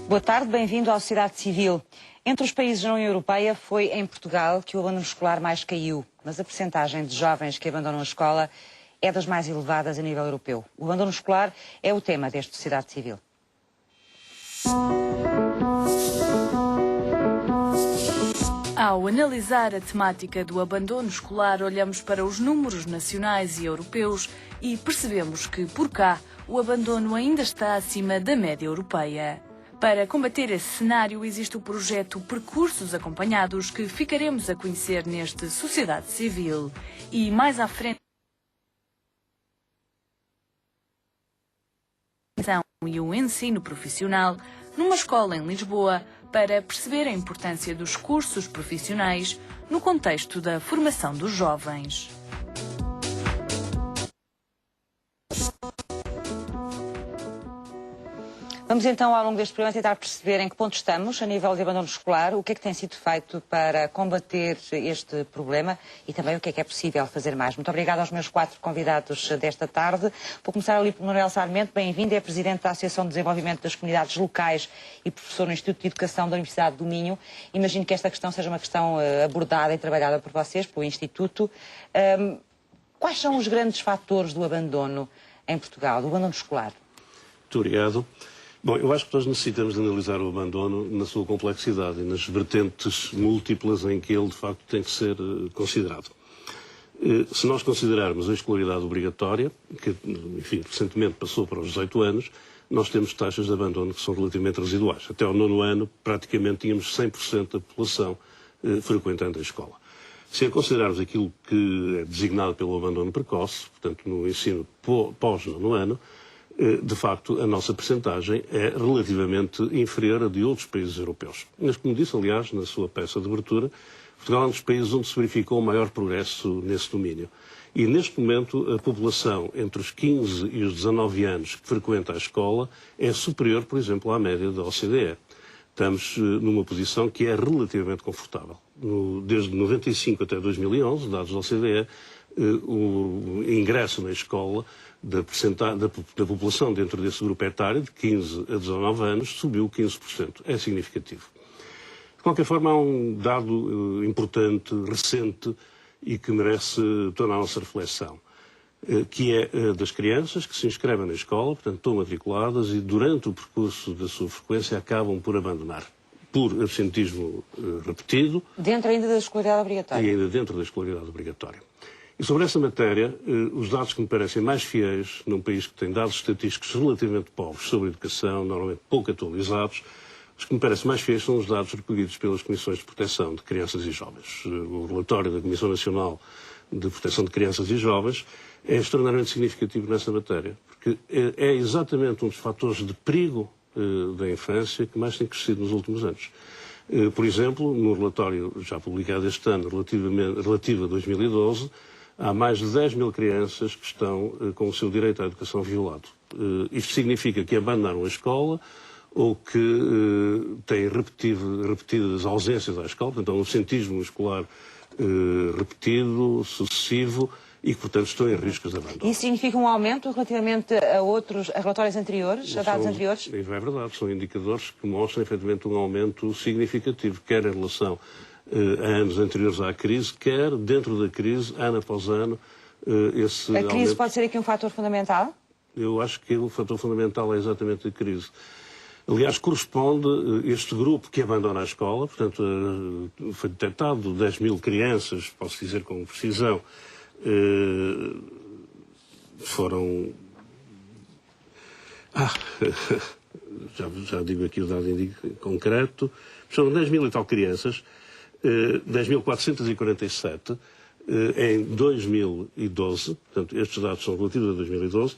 Boa tarde, bem-vindo à Sociedade Civil. Entre os países da União Europeia foi em Portugal que o abandono escolar mais caiu, mas a percentagem de jovens que abandonam a escola é das mais elevadas a nível europeu. O abandono escolar é o tema deste Sociedade Civil. Ao analisar a temática do abandono escolar, olhamos para os números nacionais e europeus e percebemos que, por cá, o abandono ainda está acima da média europeia. Para combater esse cenário, existe o projeto Percursos Acompanhados, que ficaremos a conhecer neste Sociedade Civil. E mais à frente, e o ensino profissional numa escola em Lisboa para perceber a importância dos cursos profissionais no contexto da formação dos jovens. Vamos então, ao longo deste programa, tentar perceber em que ponto estamos a nível de abandono escolar, o que é que tem sido feito para combater este problema e também o que é possível fazer mais. Muito obrigada aos meus 4 convidados desta tarde. Vou começar ali por Manuel Sarmento, bem-vindo, é Presidente da Associação de Desenvolvimento das Comunidades Locais e professor no Instituto de Educação da Universidade do Minho. Imagino que esta questão seja uma questão abordada e trabalhada por vocês, pelo Instituto. Quais são os grandes fatores do abandono em Portugal, do abandono escolar? Muito obrigado. Bom, eu acho que nós necessitamos de analisar o abandono na sua complexidade e nas vertentes múltiplas em que ele, de facto, tem que ser considerado. Se nós considerarmos a escolaridade obrigatória, que, enfim, recentemente passou para os 18 anos, nós temos taxas de abandono que são relativamente residuais. Até ao 9º ano, praticamente, tínhamos 100% da população frequentando a escola. Se a considerarmos aquilo que é designado pelo abandono precoce, portanto, no ensino pós-9º ano, de facto, a nossa percentagem é relativamente inferior à de outros países europeus. Mas, como disse, aliás, na sua peça de abertura, Portugal é um dos países onde se verificou o maior progresso nesse domínio. E, neste momento, a população entre os 15 e os 19 anos que frequenta a escola é superior, por exemplo, à média da OCDE. Estamos numa posição que é relativamente confortável. Desde 95 até 2011, dados da OCDE, o ingresso na escola da população dentro desse grupo etário, de 15 a 19 anos, subiu 15%. É significativo. De qualquer forma, há um dado importante, recente, e que merece toda a nossa reflexão, que é das crianças que se inscrevem na escola, portanto, estão matriculadas e, durante o percurso da sua frequência, acabam por abandonar. Por absentismo repetido. Dentro ainda da escolaridade obrigatória. E ainda dentro da escolaridade obrigatória. E sobre essa matéria, os dados que me parecem mais fiéis, num país que tem dados estatísticos relativamente pobres sobre a educação, normalmente pouco atualizados, os que me parecem mais fiéis são os dados recolhidos pelas Comissões de Proteção de Crianças e Jovens. O relatório da Comissão Nacional de Proteção de Crianças e Jovens é extraordinariamente significativo nessa matéria, porque é exatamente um dos fatores de perigo da infância que mais tem crescido nos últimos anos. Por exemplo, no relatório já publicado este ano, relativo a 2012, há mais de 10 mil crianças que estão com o seu direito à educação violado. Isto significa que abandonaram a escola ou que têm repetidas ausências à escola, portanto, há um absentismo escolar repetido, sucessivo, e que, portanto, estão em riscos de abandono. Isso significa um aumento relativamente a relatórios anteriores, a dados anteriores? É verdade, são indicadores que mostram, efetivamente, um aumento significativo, quer em relação a anos anteriores à crise, quer dentro da crise, ano após ano, esse aumento. A crise pode ser aqui um fator fundamental? Eu acho que o fator fundamental é exatamente a crise. Aliás, corresponde este grupo que abandona a escola, portanto, foi detectado 10 mil crianças, posso dizer com precisão, foram... já digo aqui o dado concreto, são 10 mil e tal crianças, 10.447 em 2012, portanto, estes dados são relativos a 2012,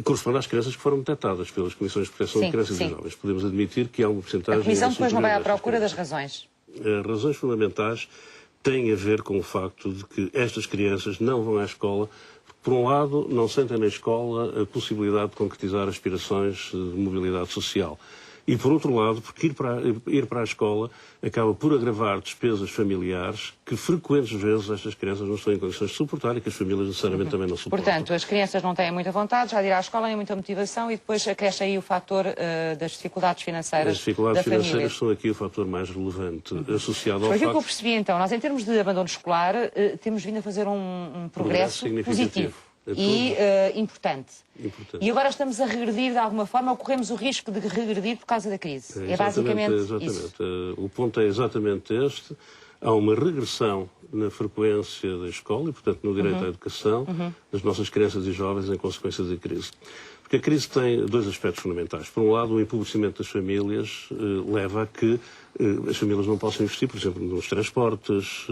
corresponde às crianças que foram detectadas pelas Comissões de Proteção de Crianças e Jovens. Podemos admitir que há uma porcentagem... A Comissão depois não vai à procura das razões. As razões fundamentais têm a ver com o facto de que estas crianças não vão à escola, porque, por um lado, não sentem na escola a possibilidade de concretizar aspirações de mobilidade social. e, por outro lado, porque ir para a escola acaba por agravar despesas familiares que frequentes vezes estas crianças não estão em condições de suportar e que as famílias necessariamente também não suportam. Portanto, as crianças não têm muita vontade já de ir à escola, nem muita motivação e depois acresce aí o fator das dificuldades financeiras. As dificuldades da família. financeiras são aqui o fator mais relevante, associado ao Foi facto... o que eu percebi então. Nós, em termos de abandono escolar, temos vindo a fazer um progresso positivo. E importante. E agora estamos a regredir de alguma forma, ou corremos o risco de regredir por causa da crise? É basicamente isso. O ponto é exatamente este. Há uma regressão na frequência da escola e, portanto, no direito à educação das nossas crianças e jovens em consequência da crise. Porque a crise tem dois aspectos fundamentais. Por um lado, o empobrecimento das famílias leva a que as famílias não possam investir, por exemplo, nos transportes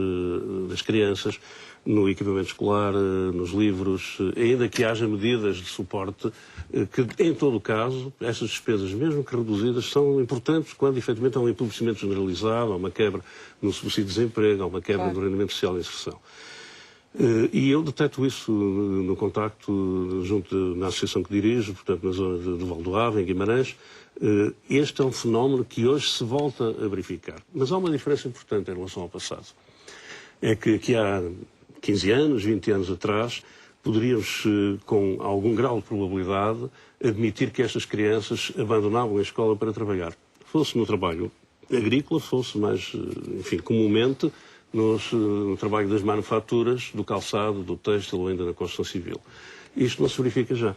das crianças, no equipamento escolar, nos livros, ainda que haja medidas de suporte que, em todo o caso, estas despesas, mesmo que reduzidas, são importantes quando, efetivamente, há um empobrecimento generalizado, há uma quebra no subsídio de desemprego, há uma quebra do rendimento social e inserção. E eu detecto isso no contacto na associação que dirijo, portanto, na zona do Val do Ave, em Guimarães. Este é um fenómeno que hoje se volta a verificar. Mas há uma diferença importante em relação ao passado. É que há 15 anos, 20 anos atrás, poderíamos, com algum grau de probabilidade, admitir que estas crianças abandonavam a escola para trabalhar. Fosse no trabalho agrícola, fosse mais, enfim, comumente no trabalho das manufaturas, do calçado, do têxtil ou ainda na construção civil. Isto não se verifica já.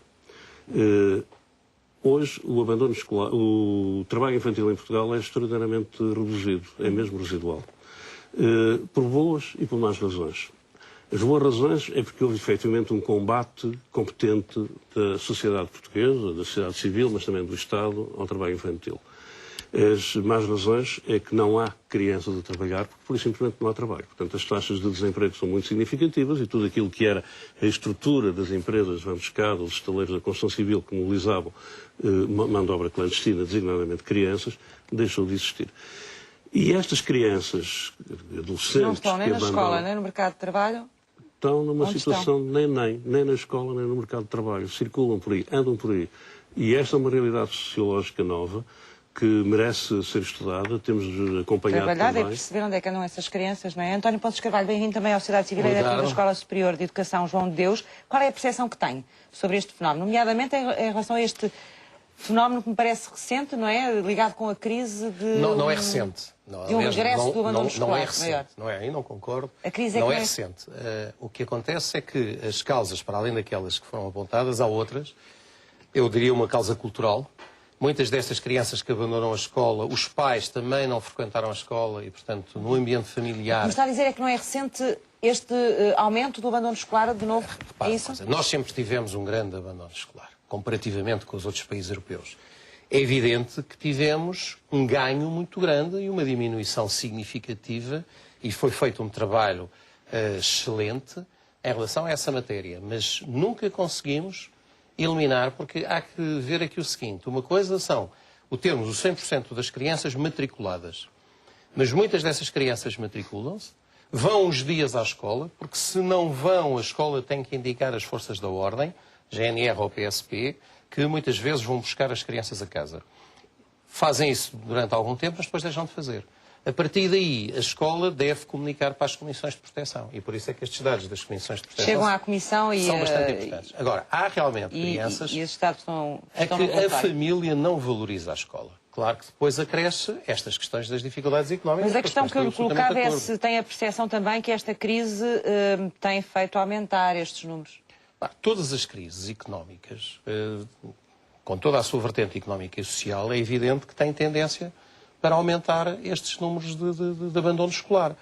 Hoje, o abandono escolar, o trabalho infantil em Portugal é extraordinariamente reduzido, é mesmo residual. Por boas e por más razões. As boas razões é porque houve efetivamente um combate competente da sociedade portuguesa, da sociedade civil, mas também do Estado, ao trabalho infantil. As más razões é que não há crianças a trabalhar porque, por simplesmente, não há trabalho. Portanto, as taxas de desemprego são muito significativas e tudo aquilo que era a estrutura das empresas, vamos buscar, os estaleiros da construção civil que mobilizavam mão de obra clandestina, designadamente crianças, deixou de existir. E estas crianças, adolescentes... Não estão nem na escola, nem no mercado de trabalho? Estão numa situação nem na escola, nem no mercado de trabalho. Circulam por aí, andam por aí. E esta é uma realidade sociológica nova que merece ser estudada, temos acompanhado trabalhado também. É perceber onde é que andam essas crianças, não é? António Pontes Carvalho, bem-vindo também à Sociedade Civil e diretor da Escola Superior de Educação João de Deus. Qual é a percepção que tem sobre este fenómeno, nomeadamente em relação a este fenómeno que me parece recente, não é? Ligado com a crise de... Não é recente. Não, de um regresso do abandono escolar. Não é recente, não é? Aí não concordo. A crise não é recente. O que acontece é que as causas, para além daquelas que foram apontadas, há outras. Eu diria uma causa cultural. Muitas destas crianças que abandonam a escola, os pais também não frequentaram a escola e, portanto, no ambiente familiar... O que me está a dizer é que não é recente este aumento do abandono escolar de novo? É isso? Nós sempre tivemos um grande abandono escolar, comparativamente com os outros países europeus. É evidente que tivemos um ganho muito grande e uma diminuição significativa, e foi feito um trabalho excelente em relação a essa matéria, mas nunca conseguimos eliminar, porque há que ver aqui o seguinte, uma coisa são termos o 100% das crianças matriculadas, mas muitas dessas crianças matriculam-se, vão uns dias à escola, porque se não vão, a escola tem que indicar as forças da ordem, GNR ou PSP, que muitas vezes vão buscar as crianças a casa. Fazem isso durante algum tempo, mas depois deixam de fazer. A partir daí, a escola deve comunicar para as comissões de proteção. E por isso é que estes dados das comissões de proteção chegam à comissão e são bastante importantes. Agora, há realmente crianças e esses dados estão que a família não valoriza a escola. Claro que depois acresce estas questões das dificuldades económicas. Mas a questão que eu lhe colocava é se tem a percepção também que esta crise tem feito aumentar estes números. Todas as crises económicas, com toda a sua vertente económica e social, é evidente que têm tendência para aumentar estes números de abandono escolar.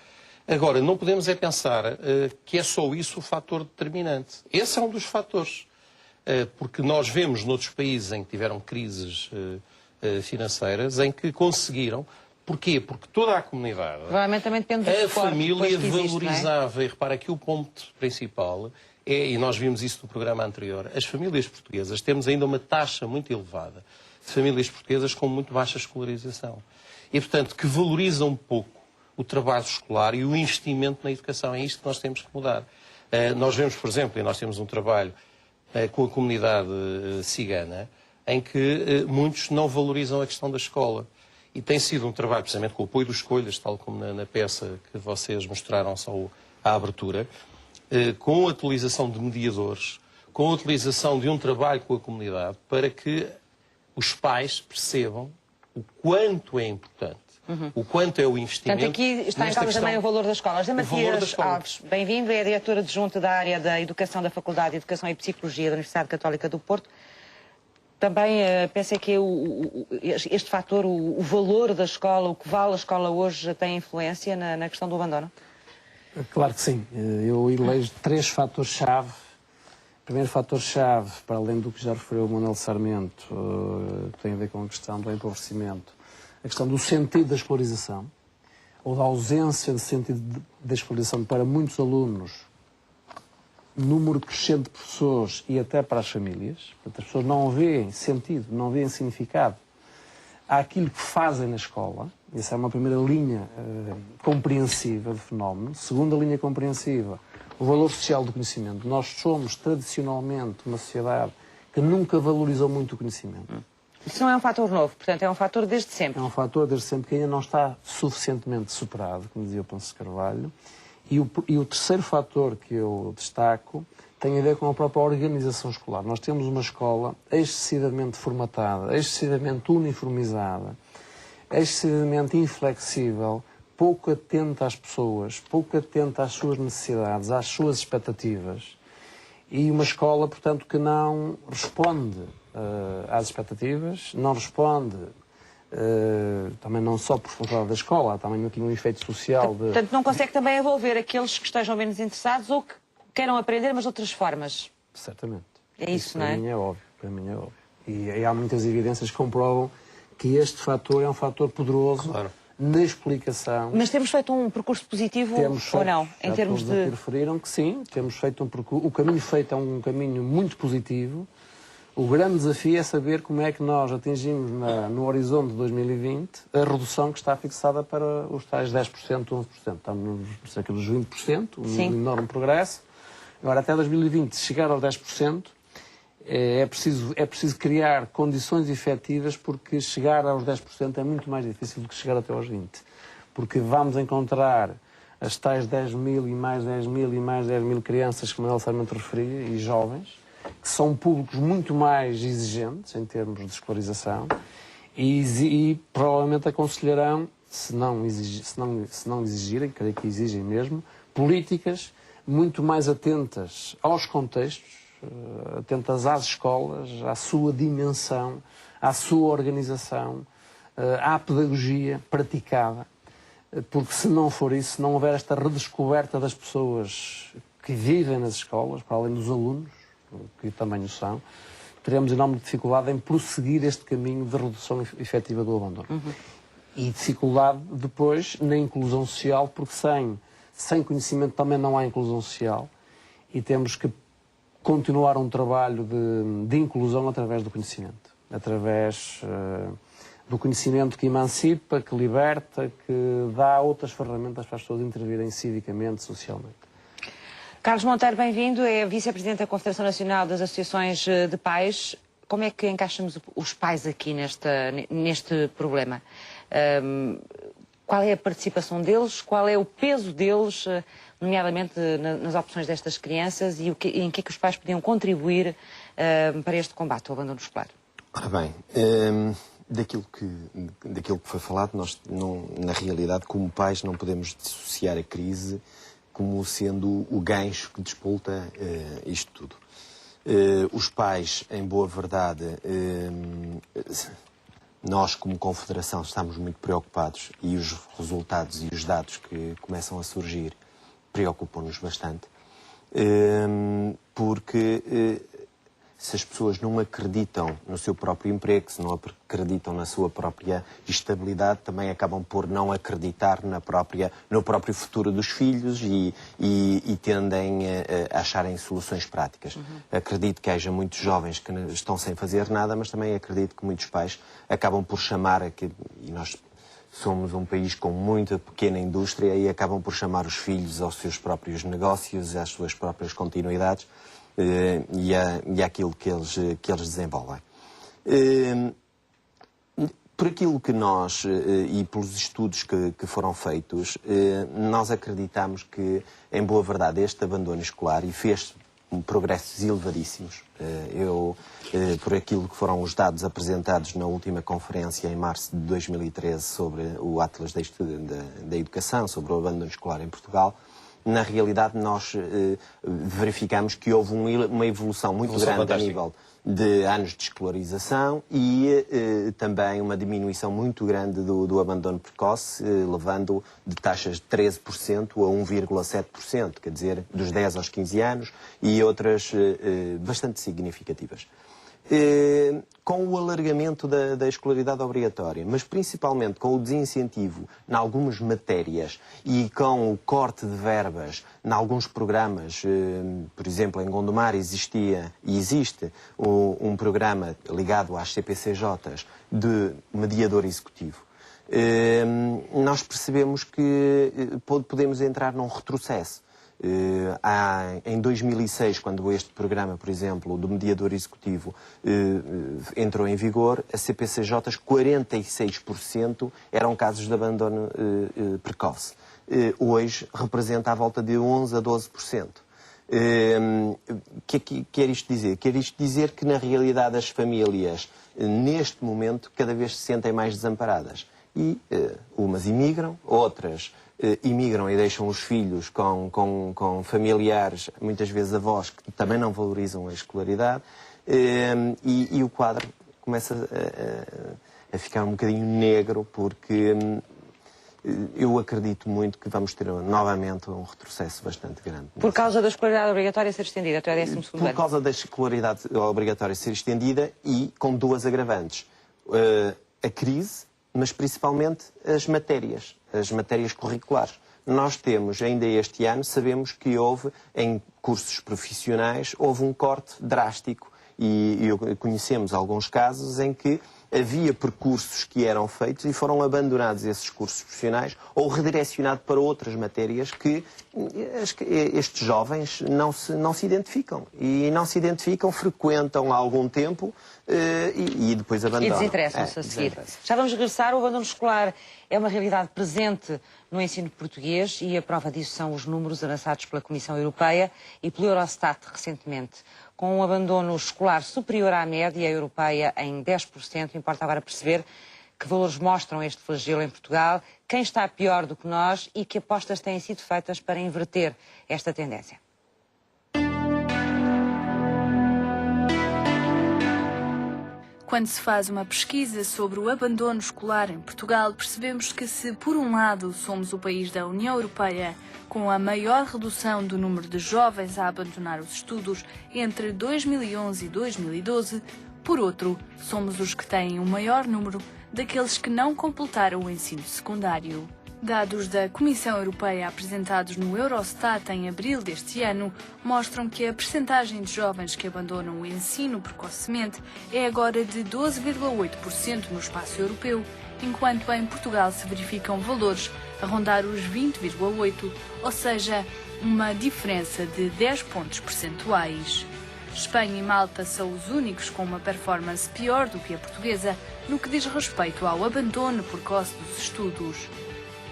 Agora, não podemos é pensar que é só isso o fator determinante. Esse é um dos fatores. Porque nós vemos noutros países em que tiveram crises financeiras, em que conseguiram. Porquê? Porque toda a comunidade, provavelmente também depende do suporte, família valorizava, não é? E repara aqui o ponto principal, e nós vimos isso no programa anterior, as famílias portuguesas, temos ainda uma taxa muito elevada de famílias portuguesas com muito baixa escolarização. E, portanto, que valorizam um pouco o trabalho escolar e o investimento na educação. É isto que nós temos que mudar. Nós vemos, por exemplo, e nós temos um trabalho com a comunidade cigana, em que muitos não valorizam a questão da escola. E tem sido um trabalho, precisamente com o apoio dos Escolhas, tal como na peça que vocês mostraram só à abertura, com a utilização de mediadores, com a utilização de um trabalho com a comunidade, para que os pais percebam o quanto é importante, o quanto é o investimento. Portanto, aqui está em causa também o valor das escolas. José Matias Alves, bem-vindo, é diretor adjunto da área da Educação da Faculdade de Educação e Psicologia da Universidade Católica do Porto. Também pensa que este fator, o valor da escola, o que vale a escola hoje, tem influência na questão do abandono? Claro que sim. Eu elejo 3 fatores-chave. O primeiro fator-chave, para além do que já referiu o Manuel Sarmento, tem a ver com a questão do empobrecimento, a questão do sentido da escolarização, ou da ausência de sentido da escolarização para muitos alunos, número crescente de professores e até para as famílias. Portanto, as pessoas não veem sentido, não veem significado àquilo que fazem na escola. Essa é uma primeira linha compreensiva de fenómeno. Segunda linha compreensiva, o valor social do conhecimento. Nós somos, tradicionalmente, uma sociedade que nunca valorizou muito o conhecimento. Isso não é um fator novo, portanto, é um fator desde sempre. É um fator desde sempre que ainda não está suficientemente superado, como dizia o Ponce Carvalho. E o terceiro fator que eu destaco tem a ver com a própria organização escolar. Nós temos uma escola excessivamente formatada, excessivamente uniformizada, excessivamente inflexível, pouco atenta às pessoas, pouco atenta às suas necessidades, às suas expectativas. E uma escola, portanto, que não responde às expectativas, não responde também não só por responsabilidade da escola, há também aqui um efeito social. Portanto, não consegue também envolver aqueles que estejam menos interessados ou que queiram aprender, mas de outras formas? Certamente. É isso, não é? Para mim é óbvio, para mim é óbvio. E há muitas evidências que comprovam que este fator é um fator poderoso, claro, na explicação. Mas temos feito um percurso positivo ou não? Em termos de... referiram que sim, temos feito um percurso. O caminho feito é um caminho muito positivo. O grande desafio é saber como é que nós atingimos no horizonte de 2020 a redução que está fixada para os tais 10%, 11%. Estamos cerca dos 20%, um enorme progresso. Agora, até 2020, se chegar aos 10%, é preciso criar condições efetivas, porque chegar aos 10% é muito mais difícil do que chegar até aos 20%. Porque vamos encontrar as tais 10 mil e mais 10 mil e mais 10 mil crianças que o Manuel Sarmento referia, e jovens, que são públicos muito mais exigentes em termos de escolarização e provavelmente aconselharão, se não exigirem, creio que exigem mesmo, políticas muito mais atentas aos contextos, atentas às escolas, à sua dimensão, à sua organização, à pedagogia praticada. Porque se não for isso, se não houver esta redescoberta das pessoas que vivem nas escolas, para além dos alunos, que também o são, teremos enorme dificuldade em prosseguir este caminho de redução efetiva do abandono. E dificuldade depois na inclusão social, porque sem conhecimento também não há inclusão social, e temos que continuar um trabalho de inclusão através do conhecimento, através do conhecimento que emancipa, que liberta, que dá outras ferramentas para as pessoas intervirem civicamente, socialmente. Carlos Monteiro, bem-vindo, é vice-presidente da Confederação Nacional das Associações de Pais. Como é que encaixamos os pais aqui neste problema? Qual é a participação deles? Qual é o peso deles, nomeadamente nas opções destas crianças, e em que é que os pais podiam contribuir para este combate ao abandono escolar? Ora bem, daquilo que foi falado, nós, na realidade, como pais, não podemos dissociar a crise como sendo o gancho que despolta isto tudo. Os pais, em boa verdade, nós como Confederação estamos muito preocupados, e os resultados e os dados que começam a surgir preocupam-nos bastante, porque se as pessoas não acreditam no seu próprio emprego, se não acreditam na sua própria estabilidade, também acabam por não acreditar no próprio futuro dos filhos e tendem a acharem soluções práticas. Acredito que haja muitos jovens que estão sem fazer nada, mas também acredito que muitos pais acabam por chamar, e nós somos um país com muita pequena indústria, e acabam por chamar os filhos aos seus próprios negócios, às suas próprias continuidades, e àquilo que eles desenvolvem. Por aquilo que nós, e pelos estudos que foram feitos, nós acreditamos que, em boa verdade, este abandono escolar, e fez progressos elevadíssimos, por aquilo que foram os dados apresentados na última conferência em março de 2013 sobre o Atlas da Educação, sobre o abandono escolar em Portugal, na realidade nós verificamos que houve uma evolução muito grande a nível de anos de escolarização e também uma diminuição muito grande do abandono precoce, levando de taxas de 13% a 1,7%, quer dizer, dos 10 aos 15 anos, e outras bastante significativas. Com o alargamento da escolaridade obrigatória, mas principalmente com o desincentivo em algumas matérias e com o corte de verbas em alguns programas, por exemplo, em Gondomar existia e existe um programa ligado às CPCJs de mediador executivo. Nós percebemos que podemos entrar num retrocesso. Em 2006, quando este programa, por exemplo, do mediador executivo entrou em vigor, a CPCJs, 46% eram casos de abandono precoce. Hoje representa à volta de 11% a 12%. O que quer isto dizer? Quer isto dizer que, na realidade, as famílias, neste momento, cada vez se sentem mais desamparadas. E umas imigram, outras imigram e deixam os filhos com familiares, muitas vezes avós, que também não valorizam a escolaridade, e o quadro começa a ficar um bocadinho negro, porque eu acredito muito que vamos ter novamente um retrocesso bastante grande. Por causa da escolaridade obrigatória ser estendida até ao 12º ano? Por causa da escolaridade obrigatória ser estendida e com duas agravantes. A crise, mas principalmente as matérias curriculares. Nós temos, ainda este ano, sabemos que houve, em cursos profissionais, houve um corte drástico. E conhecemos alguns casos em que havia percursos que eram feitos e foram abandonados esses cursos profissionais ou redirecionados para outras matérias que estes jovens não se identificam. E não se identificam, frequentam há algum tempo e depois abandonam. E desinteressam-se a seguir. Já vamos regressar. O abandono escolar é uma realidade presente no ensino português e a prova disso são os números avançados pela Comissão Europeia e pelo Eurostat recentemente. Com um abandono escolar superior à média europeia em 10%, importa agora perceber que valores mostram este flagelo em Portugal, quem está pior do que nós e que apostas têm sido feitas para inverter esta tendência. Quando se faz uma pesquisa sobre o abandono escolar em Portugal, percebemos que se, por um lado, somos o país da União Europeia com a maior redução do número de jovens a abandonar os estudos entre 2011 e 2012, por outro, somos os que têm o maior número daqueles que não completaram o ensino secundário. Dados da Comissão Europeia apresentados no Eurostat em abril deste ano mostram que a percentagem de jovens que abandonam o ensino precocemente é agora de 12,8% no espaço europeu, enquanto em Portugal se verificam valores a rondar os 20,8%, ou seja, uma diferença de 10 pontos percentuais. Espanha e Malta são os únicos com uma performance pior do que a portuguesa no que diz respeito ao abandono precoce dos estudos.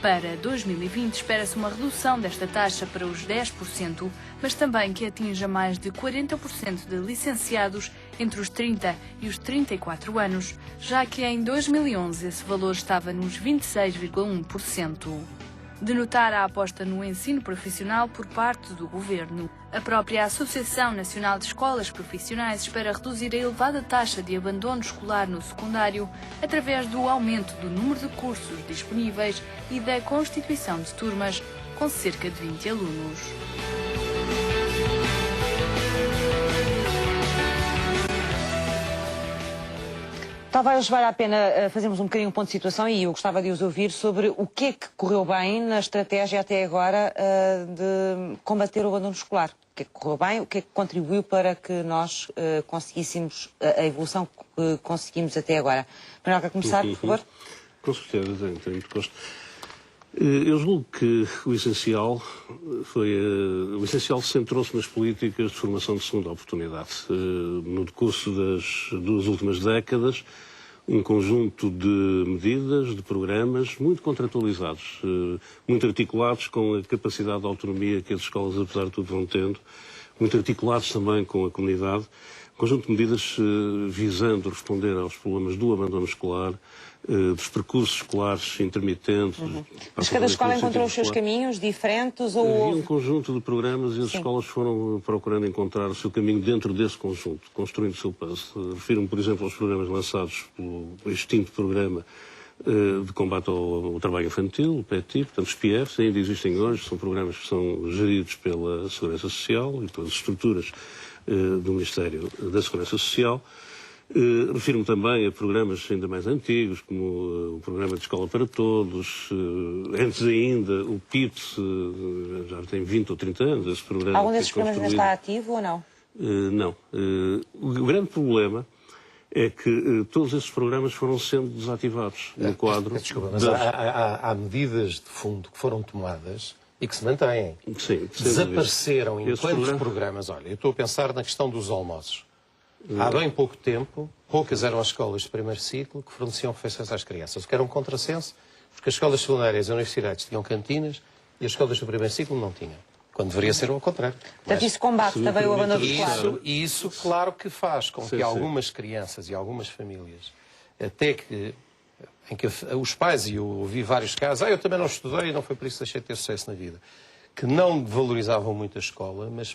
Para 2020 espera-se uma redução desta taxa para os 10%, mas também que atinja mais de 40% de licenciados entre os 30 e os 34 anos, já que em 2011 esse valor estava nos 26,1%. De notar a aposta no ensino profissional por parte do Governo. A própria Associação Nacional de Escolas Profissionais espera reduzir a elevada taxa de abandono escolar no secundário através do aumento do número de cursos disponíveis e da constituição de turmas com cerca de 20 alunos. Talvez valha a pena fazermos um bocadinho um ponto de situação e eu gostava de os ouvir sobre o que é que correu bem na estratégia até agora de combater o abandono escolar. O que é que correu bem, o que é que contribuiu para que nós conseguíssemos a evolução que conseguimos até agora. Manuel, quer começar, por favor? Com certeza, tenho muito gosto. Eu julgo que o essencial centrou-se nas políticas de formação de segunda oportunidade. No decurso das 2 últimas décadas, um conjunto de medidas, de programas muito contratualizados, muito articulados com a capacidade de autonomia que as escolas, apesar de tudo, vão tendo, muito articulados também com a comunidade, um conjunto de medidas visando responder aos problemas do abandono escolar, dos percursos escolares intermitentes. Mas cada escola encontrou os seus caminhos diferentes? Ou... Havia um conjunto de programas e as escolas foram procurando encontrar o seu caminho dentro desse conjunto, construindo o seu passo. Refiro-me, por exemplo, aos programas lançados pelo extinto programa de combate ao trabalho infantil, o PETI, portanto os PIEFs ainda existem hoje, são programas que são geridos pela Segurança Social e pelas estruturas do Ministério da Segurança Social. Refiro-me também a programas ainda mais antigos, como o Programa de Escola para Todos, antes ainda o PIPS, já tem 20 ou 30 anos esse programa. Algum desses programas ainda está ativo ou não? Não. O grande problema é que todos esses programas foram sendo desativados no quadro. Desculpa, mas há medidas de fundo que foram tomadas e que se mantêm. Sim, desapareceram enquanto programas. Olha, eu estou a pensar na questão dos almoços. Há bem pouco tempo, poucas eram as escolas de primeiro ciclo que forneciam refeições às crianças, o que era um contrassenso, porque as escolas secundárias e universidades tinham cantinas e as escolas do primeiro ciclo não tinham. Quando deveria ser ao contrário. Portanto, isso combate também o abandono escolar. E isso, claro que faz com que algumas crianças e algumas famílias, até que, em que os pais, e eu ouvi vários casos, eu também não estudei e não foi por isso que deixei de ter sucesso na vida, que não valorizavam muito a escola, mas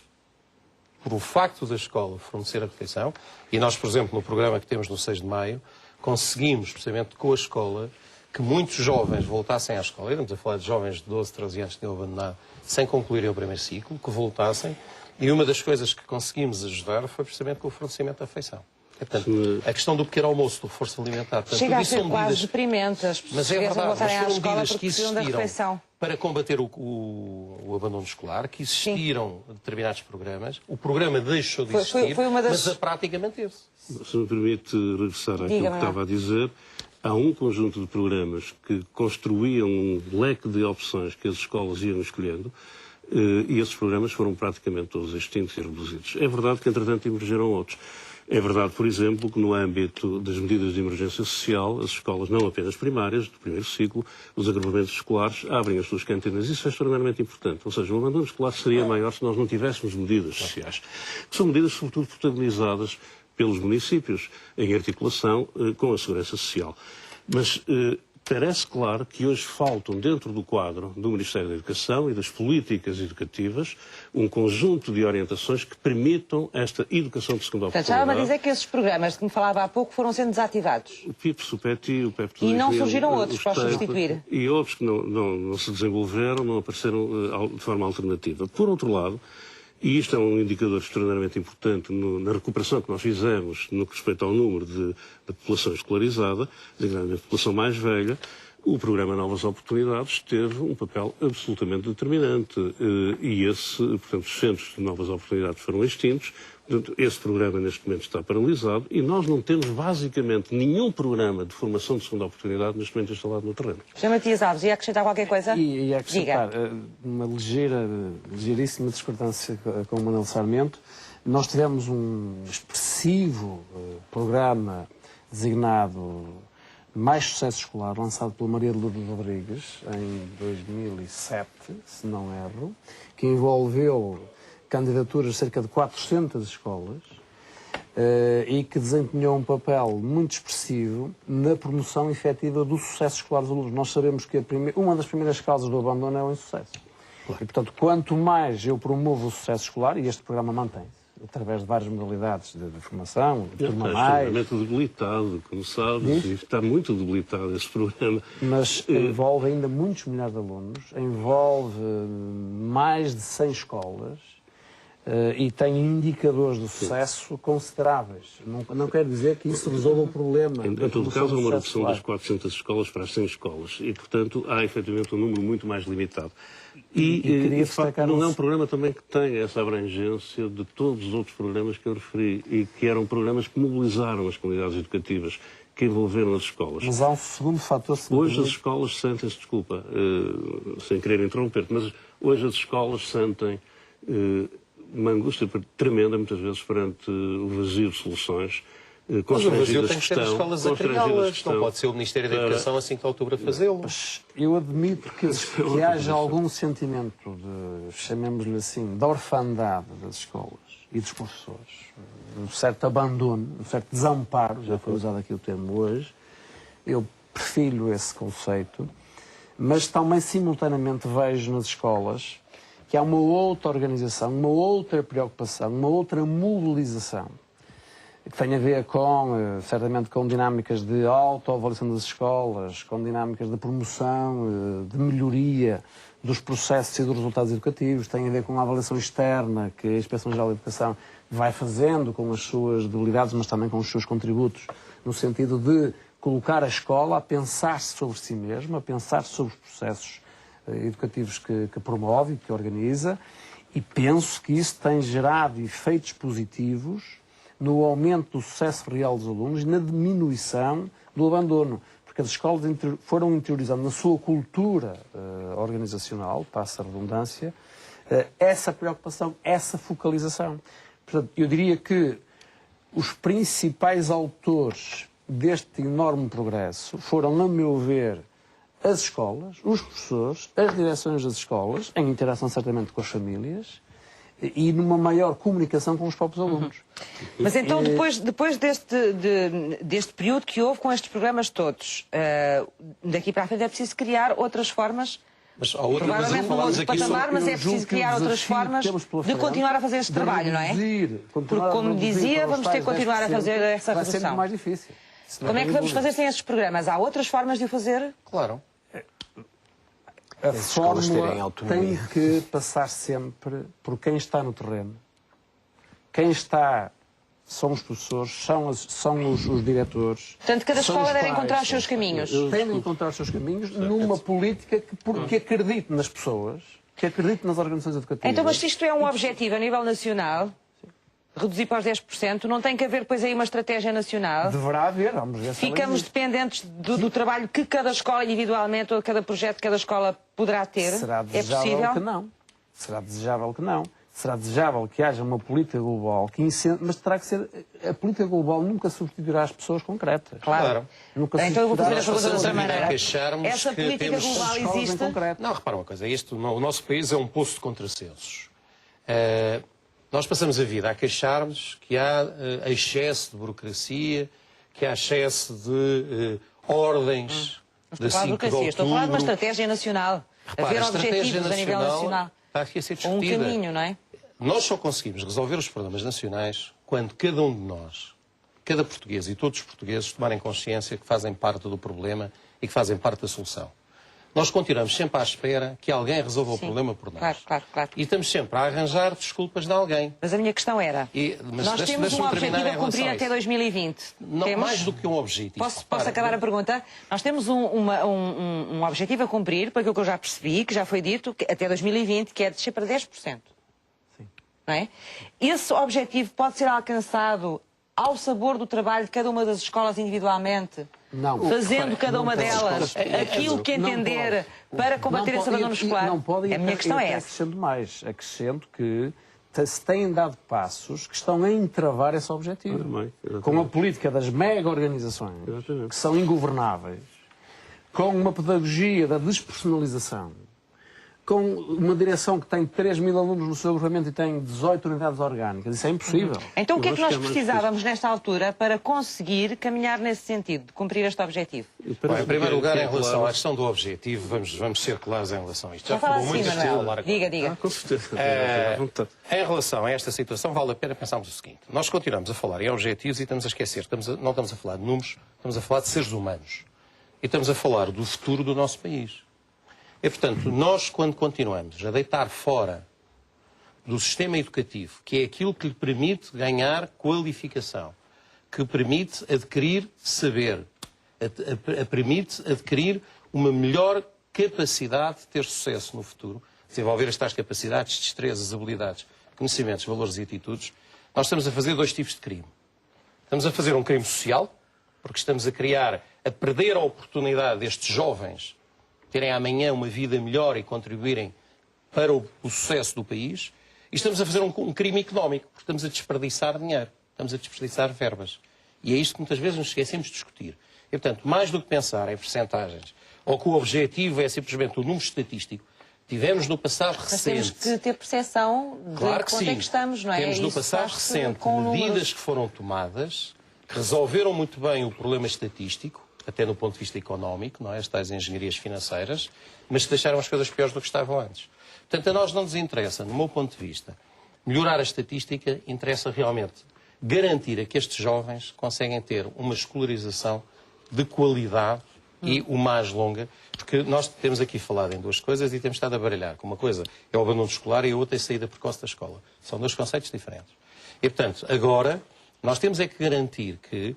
por o facto da escola fornecer a refeição, e nós, por exemplo, no programa que temos no 6 de maio, conseguimos, precisamente com a escola, que muitos jovens voltassem à escola. Estamos a falar de jovens de 12, 13 anos que tinham abandonado sem concluírem o primeiro ciclo, que voltassem, e uma das coisas que conseguimos ajudar foi precisamente com o fornecimento da refeição. Portanto, a questão do pequeno almoço, do reforço alimentar... Portanto, chega a ser quase deprimente as pessoas voltarem à escola porque precisam da refeição. Para combater o abandono escolar, que existiram determinados programas, o programa deixou de existir, mas a prática manteve-se. Se me permite regressar àquilo que estava a dizer, há um conjunto de programas que construíam um leque de opções que as escolas iam escolhendo, e esses programas foram praticamente todos extintos e reduzidos. É verdade que, entretanto, emergiram outros. É verdade, por exemplo, que no âmbito das medidas de emergência social, as escolas, não apenas primárias, do primeiro ciclo, os agrupamentos escolares abrem as suas cantinas. Isso é extraordinariamente importante. Ou seja, o abandono escolar seria maior se nós não tivéssemos medidas sociais. Que são medidas, sobretudo, protagonizadas pelos municípios, em articulação com a Segurança Social. Mas parece claro que hoje faltam, dentro do quadro do Ministério da Educação e das políticas educativas, um conjunto de orientações que permitam esta educação de segunda oportunidade. Estava a dizer que esses programas de que me falava há pouco foram sendo desativados. O PIPS, o PETI, o PEP E não surgiram outros para substituir? E outros que não se desenvolveram, não apareceram de forma alternativa. Por outro lado, e isto é um indicador extraordinariamente importante na recuperação que nós fizemos no que respeita ao número de população escolarizada, designadamente a população mais velha, o programa Novas Oportunidades teve um papel absolutamente determinante. Portanto, os centros de novas oportunidades foram extintos. Portanto, esse programa neste momento está paralisado e nós não temos basicamente nenhum programa de formação de segunda oportunidade neste momento instalado no terreno. Sr. Matias Alves, ia acrescentar qualquer coisa? Ia acrescentar uma ligeiríssima discordância com o Manuel Sarmento. Nós tivemos um expressivo programa designado Mais Sucesso Escolar, lançado pela Maria de Lourdes Rodrigues em 2007, se não erro, que envolveu candidaturas de cerca de 400 escolas e que desempenhou um papel muito expressivo na promoção efetiva do sucesso escolar dos alunos. Nós sabemos que uma das primeiras causas do abandono é o insucesso. Claro. E, portanto, quanto mais eu promovo o sucesso escolar, e este programa mantém-se, através de várias modalidades de formação, de turma mais... Está extremamente debilitado, como sabes, está muito debilitado esse programa. Mas envolve ainda muitos milhares de alunos, envolve mais de 100 escolas e tem indicadores de sucesso consideráveis. Não quer dizer que isso resolva o problema. Em todo caso, há uma redução das 400 escolas para as 100 escolas e, portanto, há efetivamente um número muito mais limitado. E de facto, não é um programa também que tem essa abrangência de todos os outros programas que eu referi e que eram programas que mobilizaram as comunidades educativas que envolveram as escolas. Mas há um segundo fator. Hoje as escolas sentem-se, desculpa, sem querer interromper-te, mas hoje as escolas sentem uma angústia tremenda, muitas vezes, perante o vazio de soluções. Mas o vazio tem que ser as escolas a criá-las. Não pode ser o Ministério da Educação a 5 de outubro a fazê-lo. Eu admito que haja algum sentimento de, chamemos-lhe assim, da orfandade das escolas e dos professores. Um certo abandono, um certo desamparo, já foi usado aqui o termo hoje. Eu prefiro esse conceito, mas também simultaneamente vejo nas escolas que há uma outra organização, uma outra preocupação, uma outra mobilização que tem a ver com, certamente, com dinâmicas de autoavaliação das escolas, com dinâmicas de promoção, de melhoria dos processos e dos resultados educativos, tem a ver com a avaliação externa que a Inspeção-Geral da Educação vai fazendo com as suas debilidades, mas também com os seus contributos, no sentido de colocar a escola a pensar sobre si mesma, a pensar sobre os processos educativos que promove e que organiza, e penso que isso tem gerado efeitos positivos no aumento do sucesso real dos alunos e na diminuição do abandono. Porque as escolas foram interiorizando na sua cultura organizacional, passa a redundância, essa preocupação, essa focalização. Portanto, eu diria que os principais autores deste enorme progresso foram, a meu ver, as escolas, os professores, as direções das escolas, em interação certamente com as famílias, e numa maior comunicação com os próprios alunos. Mas então, depois deste período que houve com estes programas todos, daqui para a frente é preciso criar outras formas, mas há outra provavelmente num outro patamar, mas é preciso criar outras formas de continuar a fazer este trabalho, não é? Porque, como dizia, vamos ter que continuar a fazer essa redução. Vai ser mais difícil. Como é que vamos fazer sem estes programas? Há outras formas de o fazer? Claro. A fórmula tem que passar sempre por quem está no terreno. Quem está são os professores, são os diretores. Portanto, cada escola deve encontrar os seus caminhos. Tem de encontrar os seus caminhos numa política que acredite nas pessoas, que acredite nas organizações educativas. Então, mas se isto é um objetivo a nível nacional, reduzir para os 10%, não tem que haver depois aí uma estratégia nacional? Deverá haver, vamos ver. Ficamos dependentes do trabalho que cada escola individualmente ou cada projeto que cada escola poderá ter? Será desejável é possível? que não. Será desejável que não. Será desejável que haja uma política global que mas terá que ser. A política global nunca substituirá as pessoas concretas. Claro. Nunca então eu vou fazer a pergunta de outra maneira. maneira. Essa política global existe? Não, repara uma coisa. O nosso país é um poço de contrassensos. Nós passamos a vida a queixar-nos que há excesso de burocracia, que há excesso de ordens de 5 de outubro. Estou a falar de uma estratégia nacional. Haver objetivos a nível nacional. Está aqui a ser discutida. Ou um caminho, não é? Nós só conseguimos resolver os problemas nacionais quando cada um de nós, cada português e todos os portugueses tomarem consciência que fazem parte do problema e que fazem parte da solução. Nós continuamos sempre à espera que alguém resolva o problema por nós. Claro. E estamos sempre a arranjar desculpas de alguém. Mas a minha questão era, nós temos um objetivo a cumprir até 2020. Não, mais do que um objetivo. Posso acabar a pergunta? Nós temos um objetivo a cumprir, por aquilo que eu já percebi, que já foi dito, até 2020, que é descer para 10%. Sim. Não é? Esse objetivo pode ser alcançado ao sabor do trabalho de cada uma das escolas individualmente? Não. Fazendo cada uma delas aquilo que entender para combater esse abandono escolar? Não pode. A minha questão é essa. Acrescento mais. Acrescento que se têm dado passos que estão a entravar esse objetivo. Com a política das mega-organizações, que são ingovernáveis, com uma pedagogia da despersonalização, com uma direção que tem 3.000 alunos no seu agrupamento e tem 18 unidades orgânicas. Isso é impossível. Então o que é que nós precisávamos nesta altura para conseguir caminhar nesse sentido, de cumprir este objetivo? Bom, em primeiro lugar, em relação à questão do objetivo, vamos ser claros em relação a isto. Já falou muito Manuel. Diga. Com certeza. Em relação a esta situação, vale a pena pensarmos o seguinte. Nós continuamos a falar em objetivos e estamos a esquecer. Não estamos a falar de números, estamos a falar de seres humanos. E estamos a falar do futuro do nosso país. E, portanto, nós, quando continuamos a deitar fora do sistema educativo, que é aquilo que lhe permite ganhar qualificação, que permite adquirir saber, permite adquirir uma melhor capacidade de ter sucesso no futuro, desenvolver estas capacidades, destrezas, habilidades, conhecimentos, valores e atitudes, nós estamos a fazer dois tipos de crime. Estamos a fazer um crime social, porque estamos a perder a oportunidade destes jovens terem amanhã uma vida melhor e contribuírem para o sucesso do país, e estamos a fazer um crime económico, porque estamos a desperdiçar dinheiro, estamos a desperdiçar verbas. E é isto que muitas vezes nos esquecemos de discutir. E, portanto, mais do que pensar em percentagens, ou que o objetivo é simplesmente o número estatístico, tivemos no passado Mas recente... temos que ter percepção de Claro que onde sim. é que estamos, não é? Temos no Isso passado faz-se recente com medidas números. que foram tomadas, que resolveram muito bem o problema estatístico, até no ponto de vista económico, não é? As tais engenharias financeiras, mas que deixaram as coisas piores do que estavam antes. Portanto, a nós não nos interessa, no meu ponto de vista, melhorar a estatística, interessa realmente garantir a que estes jovens conseguem ter uma escolarização de qualidade e o mais longa, porque nós temos aqui falado em duas coisas e temos estado a baralhar, que uma coisa é o abandono escolar e a outra é a saída precoce da escola. São dois conceitos diferentes. E, portanto, agora, nós temos é que garantir que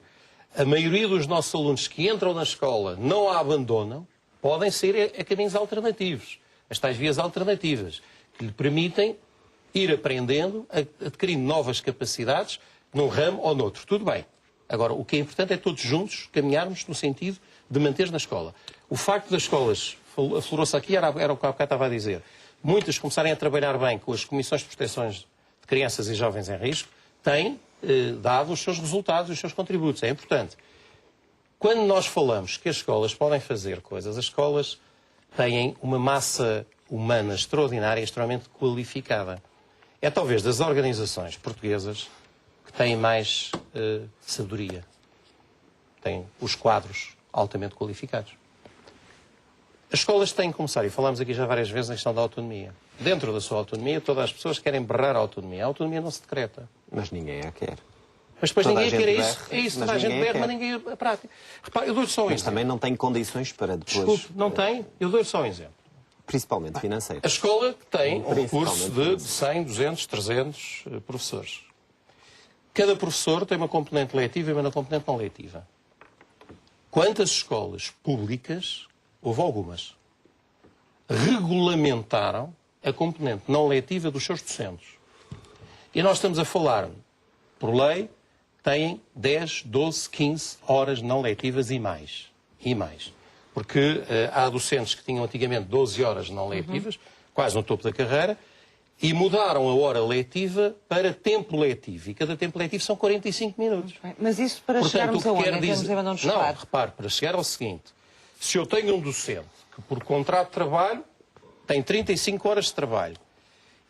a maioria dos nossos alunos que entram na escola não a abandonam, podem sair a caminhos alternativos. As tais vias alternativas, que lhe permitem ir aprendendo, adquirindo novas capacidades num ramo ou noutro. Tudo bem. Agora, o que é importante é todos juntos caminharmos no sentido de manter na escola. O facto das escolas, aflorou-se aqui, era o que há bocado estava a dizer, muitas começarem a trabalhar bem com as comissões de proteções de crianças e jovens em risco, têm dado os seus resultados, os seus contributos. É importante. Quando nós falamos que as escolas podem fazer coisas, as escolas têm uma massa humana extraordinária e extremamente qualificada. É talvez das organizações portuguesas que têm mais sabedoria. Têm os quadros altamente qualificados. As escolas têm que começar, e falámos aqui já várias vezes na questão da autonomia. Dentro da sua autonomia, todas as pessoas querem berrar a autonomia. A autonomia não se decreta. Mas ninguém a quer. Mas depois Toda ninguém a quer gente isso. berra, É isso, mas toda a gente ninguém berra, quer. mas ninguém a prática. Repare, eu dou-lhe só um Mas exemplo. também não tem condições para depois, Desculpe, não tem? Eu dou-lhe só um exemplo. principalmente financeiro. A escola tem um Principalmente recurso de 100, 200, 300 professores. Cada professor tem uma componente letiva e uma componente não letiva. Quantas escolas públicas, houve algumas, regulamentaram a componente não letiva dos seus docentes? E nós estamos a falar, por lei, têm 10, 12, 15 horas não letivas e mais. E mais. Porque há docentes que tinham antigamente 12 horas não letivas, quase no topo da carreira, e mudaram a hora letiva para tempo letivo. E cada tempo letivo são 45 minutos. Mas isso para chegarmos o que aonde, quer em termos de abandono Não, escolar? repare, para chegar ao seguinte, se eu tenho um docente que por contrato de trabalho tem 35 horas de trabalho,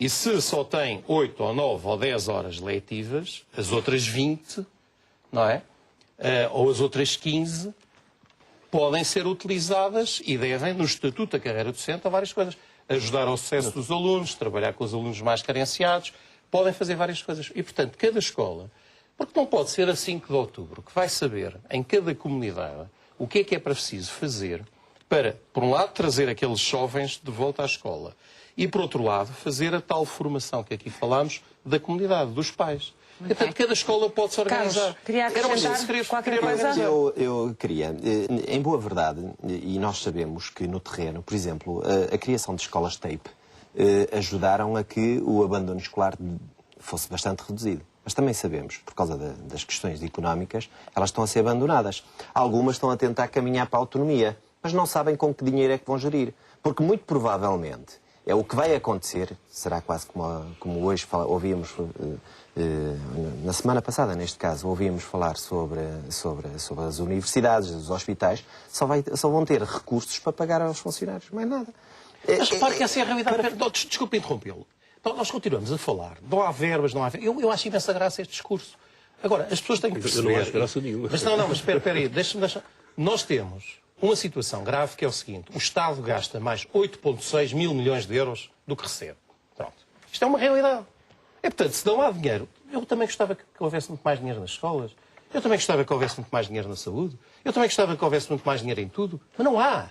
e se só tem 8 ou 9 ou 10 horas letivas, as outras 20, não é? Ou as outras 15, podem ser utilizadas e devem, no Estatuto da Carreira Docente, a várias coisas. Ajudar ao sucesso dos alunos, trabalhar com os alunos mais carenciados, podem fazer várias coisas. E, portanto, cada escola, porque não pode ser a 5 de outubro, que vai saber, em cada comunidade, o que é preciso fazer para, por um lado, trazer aqueles jovens de volta à escola e, por outro lado, fazer a tal formação que aqui falámos da comunidade, dos pais. Portanto, cada escola pode se organizar. Carlos, queria acrescentar qualquer coisa? Eu queria, em boa verdade, e nós sabemos que no terreno, por exemplo, a criação de escolas TAPE ajudaram a que o abandono escolar fosse bastante reduzido. Mas também sabemos, por causa das questões económicas, elas estão a ser abandonadas. Algumas estão a tentar caminhar para a autonomia, mas não sabem com que dinheiro é que vão gerir. Porque muito provavelmente é o que vai acontecer, será quase como hoje ouvíamos, na semana passada, neste caso, ouvíamos falar sobre as universidades, os hospitais, só vão ter recursos para pagar aos funcionários, mais nada. Mas repare que essa é a realidade. Desculpe interrompê-lo. Nós continuamos a falar. Não há verbas, não há verbas. Eu acho imensa graça este discurso. Agora, as pessoas têm que perceber... Eu não acho graça nenhuma. Mas não, mas espera aí. Deixa-me... Nós temos uma situação grave que é o seguinte. O Estado gasta mais 8,6 mil milhões de euros do que recebe. Pronto. Isto é uma realidade. Portanto, se não há dinheiro... Eu também gostava que houvesse muito mais dinheiro nas escolas. Eu também gostava que houvesse muito mais dinheiro na saúde. Eu também gostava que houvesse muito mais dinheiro em tudo. Mas não há.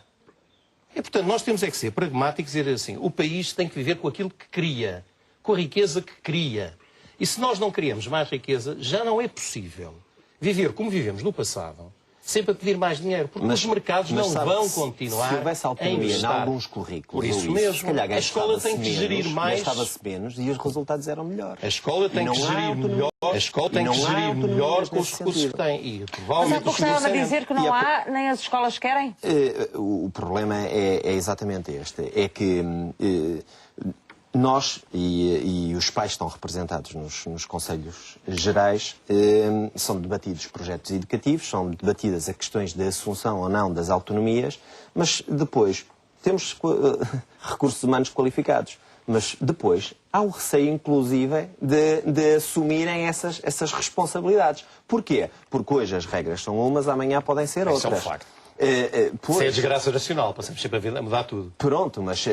E, portanto, nós temos é que ser pragmáticos e dizer assim, o país tem que viver com aquilo que cria, com a riqueza que cria. E se nós não criamos mais riqueza, já não é possível viver como vivemos no passado, sempre a pedir mais dinheiro, porque os mercados não sabe, vão continuar se houvesse a autonomia em investir. alguns currículos, Por isso ou mesmo, se calhar a escola tem que gastava-se gerir menos, mais. gastava-se menos e os resultados eram melhores. A escola tem que gerir melhor, a escola tem que gerir melhor com os recursos que tem. E Mas há provavelmente pouco estava a dizer que não há, nem as escolas querem? O problema é exatamente este. É que nós e os pais estão representados nos Conselhos Gerais, são debatidos projetos educativos, são debatidas as questões de assunção ou não das autonomias, mas depois temos recursos humanos qualificados. Mas depois há o receio, inclusive, de assumirem essas responsabilidades. Porquê? Porque hoje as regras são umas, amanhã podem ser outras. Isso é um facto. Pois. Isso é a desgraça nacional, passamos sempre a vida a mudar tudo. Pronto, mas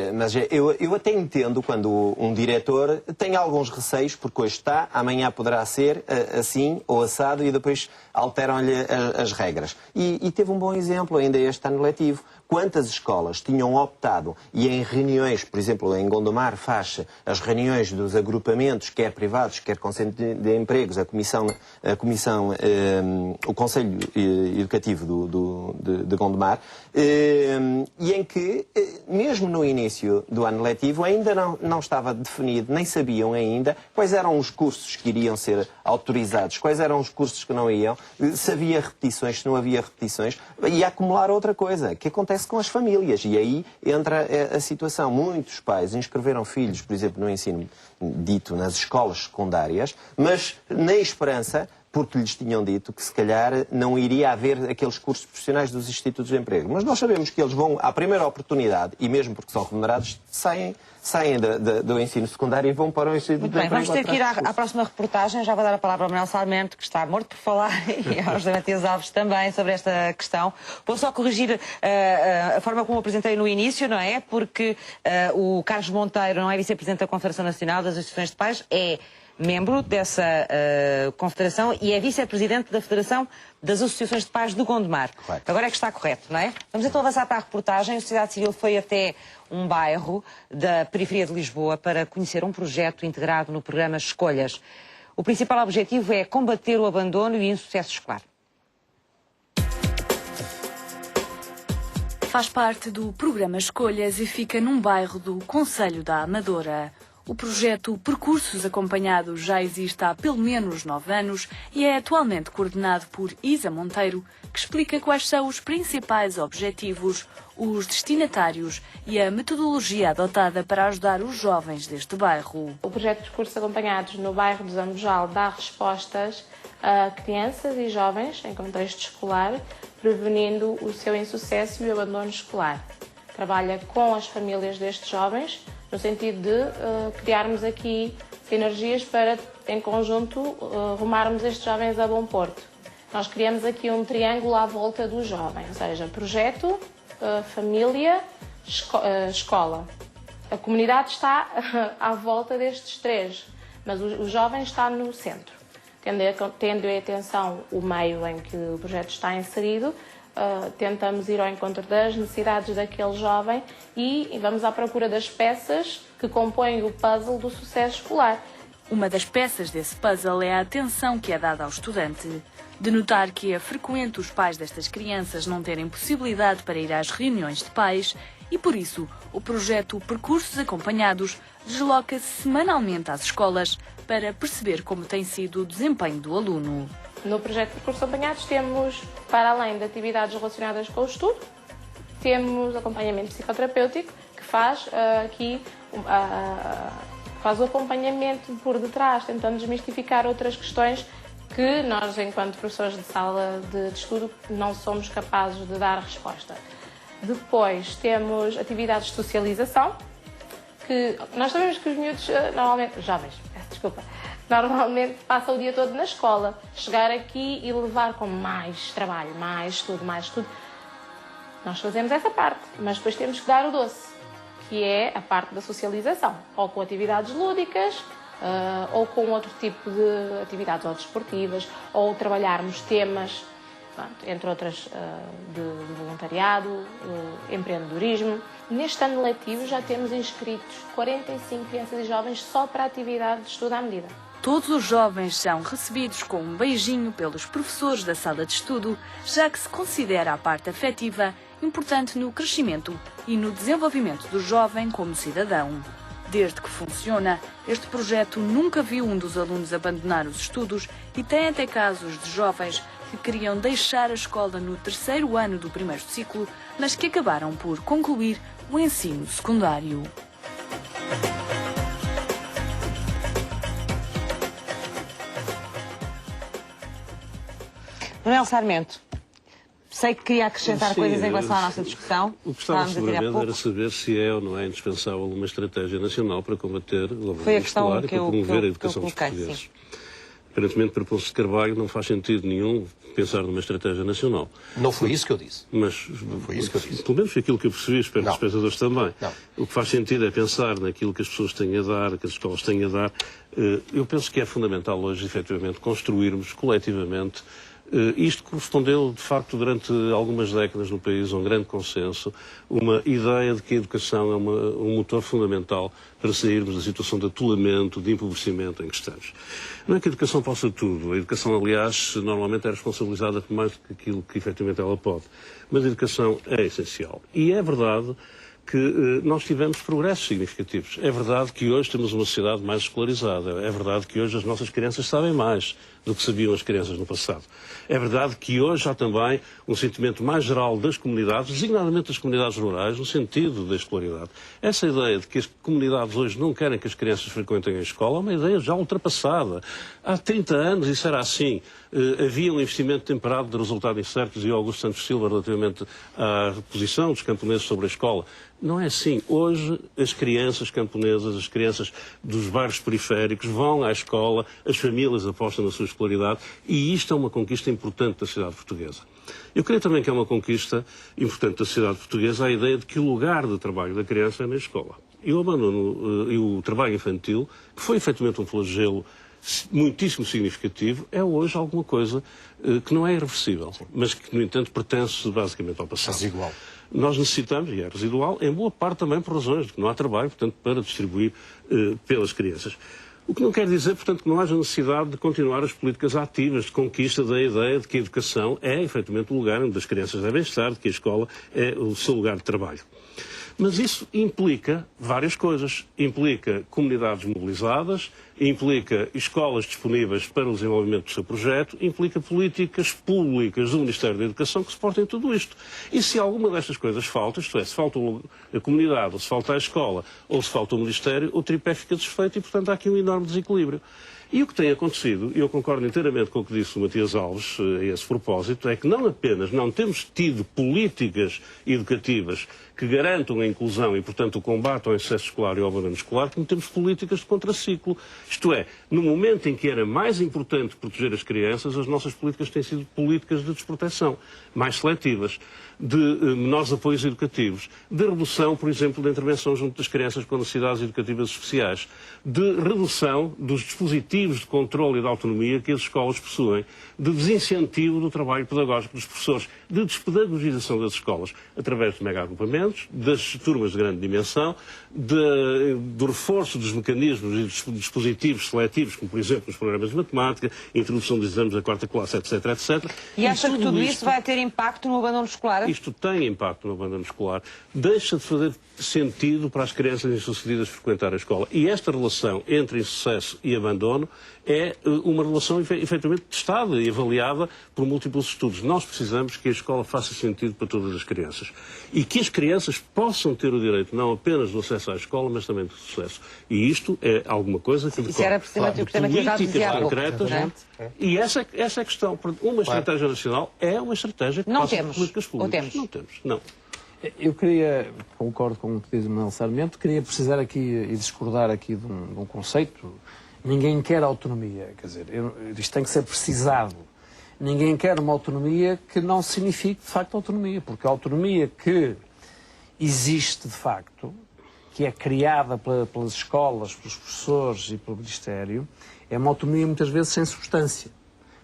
eu até entendo quando um diretor tem alguns receios, porque hoje está, amanhã poderá ser assim ou assado e depois alteram-lhe as regras. E teve um bom exemplo ainda este ano letivo. Quantas escolas tinham optado, e em reuniões, por exemplo, em Gondomar faz as reuniões dos agrupamentos, quer privados, quer Conselho de Empregos, o Conselho Educativo de Gondomar, e em que, mesmo no início do ano letivo, ainda não estava definido, nem sabiam ainda quais eram os cursos que iriam ser autorizados, quais eram os cursos que não iam, se havia repetições, se não havia repetições, e acumular outra coisa, que acontece com as famílias. E aí entra a situação. Muitos pais inscreveram filhos, por exemplo, no ensino dito nas escolas secundárias, mas na esperança, porque lhes tinham dito que se calhar não iria haver aqueles cursos profissionais dos institutos de emprego. Mas nós sabemos que eles vão, à primeira oportunidade, e mesmo porque são remunerados, saem do ensino secundário e vão para o instituto Muito de bem, emprego. vamos ter que ir à próxima reportagem. Já vou dar a palavra ao Manuel Sarmento, que está morto por falar, e ao José Matias Alves também, sobre esta questão. Vou só corrigir a forma como apresentei no início, não é? Porque o Carlos Monteiro não é vice-presidente da Confederação Nacional das Associações de Pais, é membro dessa confederação e é vice-presidente da Federação das Associações de Pais do Gondomar. Correto. Agora é que está correto, não é? Vamos então avançar para a reportagem. A sociedade civil foi até um bairro da periferia de Lisboa para conhecer um projeto integrado no programa Escolhas. O principal objetivo é combater o abandono e o insucesso escolar. Faz parte do programa Escolhas e fica num bairro do Concelho da Amadora. O projeto Percursos Acompanhados já existe há pelo menos 9 anos e é atualmente coordenado por Isa Monteiro, que explica quais são os principais objetivos, os destinatários e a metodologia adotada para ajudar os jovens deste bairro. O projeto Percursos Acompanhados no bairro de Zambojal dá respostas a crianças e jovens em contexto escolar, prevenindo o seu insucesso e o abandono escolar. Trabalha com as famílias destes jovens, no sentido de criarmos aqui sinergias para, em conjunto, rumarmos estes jovens a bom porto. Nós criamos aqui um triângulo à volta do jovem, ou seja, projeto, família, escola. A comunidade está à volta destes três, mas o jovem está no centro. Tendo em atenção o meio em que o projeto está inserido, tentamos ir ao encontro das necessidades daquele jovem e vamos à procura das peças que compõem o puzzle do sucesso escolar. Uma das peças desse puzzle é a atenção que é dada ao estudante. De notar que é frequente os pais destas crianças não terem possibilidade para ir às reuniões de pais e, por isso, o projeto Percursos Acompanhados desloca-se semanalmente às escolas para perceber como tem sido o desempenho do aluno. No projeto Percursos Acompanhados temos, para além de atividades relacionadas com o estudo, temos acompanhamento psicoterapêutico, que faz faz o acompanhamento por detrás, tentando desmistificar outras questões que nós, enquanto professores de sala de estudo, não somos capazes de dar resposta. Depois temos atividades de socialização, que nós sabemos que os miúdos, normalmente passam o dia todo na escola. Chegar aqui e levar com mais trabalho, mais estudo, nós fazemos essa parte, mas depois temos que dar o doce, que é a parte da socialização, ou com atividades lúdicas, ou com outro tipo de atividades ou desportivas, ou trabalharmos temas, entre outras, de voluntariado, empreendedorismo. Neste ano letivo já temos inscritos 45 crianças e jovens só para a atividade de estudo à medida. Todos os jovens são recebidos com um beijinho pelos professores da sala de estudo, já que se considera a parte afetiva importante no crescimento e no desenvolvimento do jovem como cidadão. Desde que funciona, este projeto nunca viu um dos alunos abandonar os estudos e tem até casos de jovens que queriam deixar a escola no 3º ano do 1º ciclo, mas que acabaram por concluir o ensino secundário. Manuel Sarmento, sei que queria acrescentar coisas em relação à nossa discussão. O que estava Estávamos a dizer há seguramente pouco. era saber se é ou não é indispensável uma estratégia nacional para combater o Foi a abandono questão escolar e que para eu promover a educação dos coloquei, portugueses. sim. Aparentemente, para Ponce de Carvalho, não faz sentido nenhum pensar numa estratégia nacional. Não foi isso que eu disse. Mas, foi isso que eu disse. pelo menos foi aquilo que eu percebi, espero que os espectadores também. Não. O que faz sentido é pensar naquilo que as pessoas têm a dar, que as escolas têm a dar. Eu penso que é fundamental hoje, efetivamente, construirmos coletivamente. Isto correspondeu, de facto, durante algumas décadas no país, a um grande consenso, uma ideia de que a educação é um motor fundamental para sairmos da situação de atolamento, de empobrecimento em que estamos. Não é que a educação possa tudo. A educação, aliás, normalmente é responsabilizada por mais do que aquilo que efetivamente ela pode. Mas a educação é essencial. E é verdade que nós tivemos progressos significativos. É verdade que hoje temos uma sociedade mais escolarizada. É verdade que hoje as nossas crianças sabem mais do que sabiam as crianças no passado. É verdade que hoje há também um sentimento mais geral das comunidades, designadamente das comunidades rurais, no sentido da escolaridade. Essa ideia de que as comunidades hoje não querem que as crianças frequentem a escola é uma ideia já ultrapassada. Há 30 anos isso era assim. Havia um investimento temperado de resultados incertos e Augusto Santos Silva relativamente à posição dos camponeses sobre a escola. Não é assim. Hoje as crianças camponesas, as crianças dos bairros periféricos vão à escola, as famílias apostam na sua escolaridade e isto é uma conquista importante da sociedade portuguesa. Eu creio também que é uma conquista importante da sociedade portuguesa a ideia de que o lugar de trabalho da criança é na escola. E o abandono e o trabalho infantil, que foi efetivamente um flagelo muitíssimo significativo, é hoje alguma coisa que não é irreversível, mas que, no entanto, pertence basicamente ao passado. Residual. Nós necessitamos, e é residual, em boa parte também por razões de que não há trabalho, portanto, para distribuir pelas crianças. O que não quer dizer, portanto, que não haja necessidade de continuar as políticas ativas de conquista da ideia de que a educação é, efetivamente, o lugar onde as crianças devem estar, de que a escola é o seu lugar de trabalho. Mas isso implica várias coisas. Implica comunidades mobilizadas, implica escolas disponíveis para o desenvolvimento do seu projeto, implica políticas públicas do Ministério da Educação que suportem tudo isto. E se alguma destas coisas falta, isto é, se falta a comunidade, ou se falta a escola, ou se falta o Ministério, o tripé fica desfeito e, portanto, há aqui um enorme desequilíbrio. E o que tem acontecido, e eu concordo inteiramente com o que disse o Matias Alves a esse propósito, é que não apenas não temos tido políticas educativas que garantam a inclusão e, portanto, o combate ao excesso escolar e ao abandono escolar, como temos políticas de contraciclo. Isto é, no momento em que era mais importante proteger as crianças, as nossas políticas têm sido políticas de desproteção, mais seletivas, de menores apoios educativos, de redução, por exemplo, da intervenção junto das crianças com necessidades educativas especiais, de redução dos dispositivos de controle e de autonomia que as escolas possuem, de desincentivo do trabalho pedagógico dos professores, de despedagogização das escolas, através de mega-agrupamentos, das turmas de grande dimensão, do reforço dos mecanismos e dos dispositivos seletivos, como, por exemplo, nos programas de matemática, introdução dos exames da 4ª classe, etc., etc. E acha que tudo isso vai ter impacto no abandono escolar? Isto tem impacto no abandono escolar. Deixa de fazer sentido para as crianças insucedidas frequentar a escola. E esta relação entre insucesso e abandono é uma relação efetivamente testada e avaliada por múltiplos estudos. Nós precisamos que a escola faça sentido para todas as crianças. E que as crianças possam ter o direito não apenas do acesso à escola, mas também do sucesso. E isto é alguma coisa que Isso era precisamente o que também já dizia há pouco. concretas. E essa é a questão. Uma estratégia nacional é uma estratégia que passa por políticas públicas. Não temos. Não. Eu concordo com o que diz o Manuel Sarmento, queria precisar aqui e discordar aqui de um conceito. Ninguém quer autonomia, quer dizer, isto tem que ser precisado. Ninguém quer uma autonomia que não signifique, de facto, autonomia, porque a autonomia que existe, de facto, que é criada pelas escolas, pelos professores e pelo Ministério, é uma autonomia muitas vezes sem substância.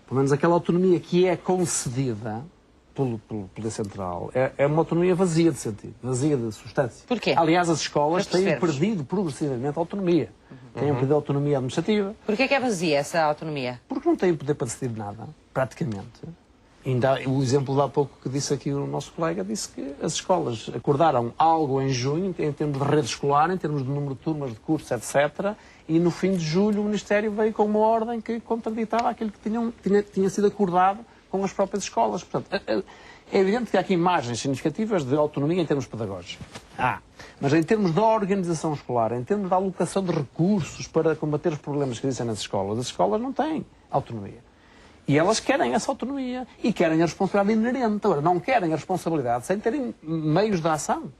Pelo menos aquela autonomia que é concedida pelo Poder Central é uma autonomia vazia de sentido, vazia de substância. Porquê? Aliás, as escolas têm percebermos. perdido progressivamente a autonomia. têm um poder de autonomia administrativa. Porquê que é vazia essa autonomia? Porque não têm poder para decidir nada, praticamente. Ainda o exemplo de há pouco que disse aqui o nosso colega, disse que as escolas acordaram algo em junho, em termos de rede escolar, em termos de número de turmas, de cursos, etc. E no fim de julho o Ministério veio com uma ordem que contraditava aquilo que tinha sido acordado com as próprias escolas. Portanto, é evidente que há aqui imagens significativas de autonomia em termos pedagógicos. Mas em termos da organização escolar, em termos da alocação de recursos para combater os problemas que existem nas escolas, as escolas não têm autonomia. E elas querem essa autonomia e querem a responsabilidade inerente. Agora, não querem a responsabilidade sem terem meios de ação.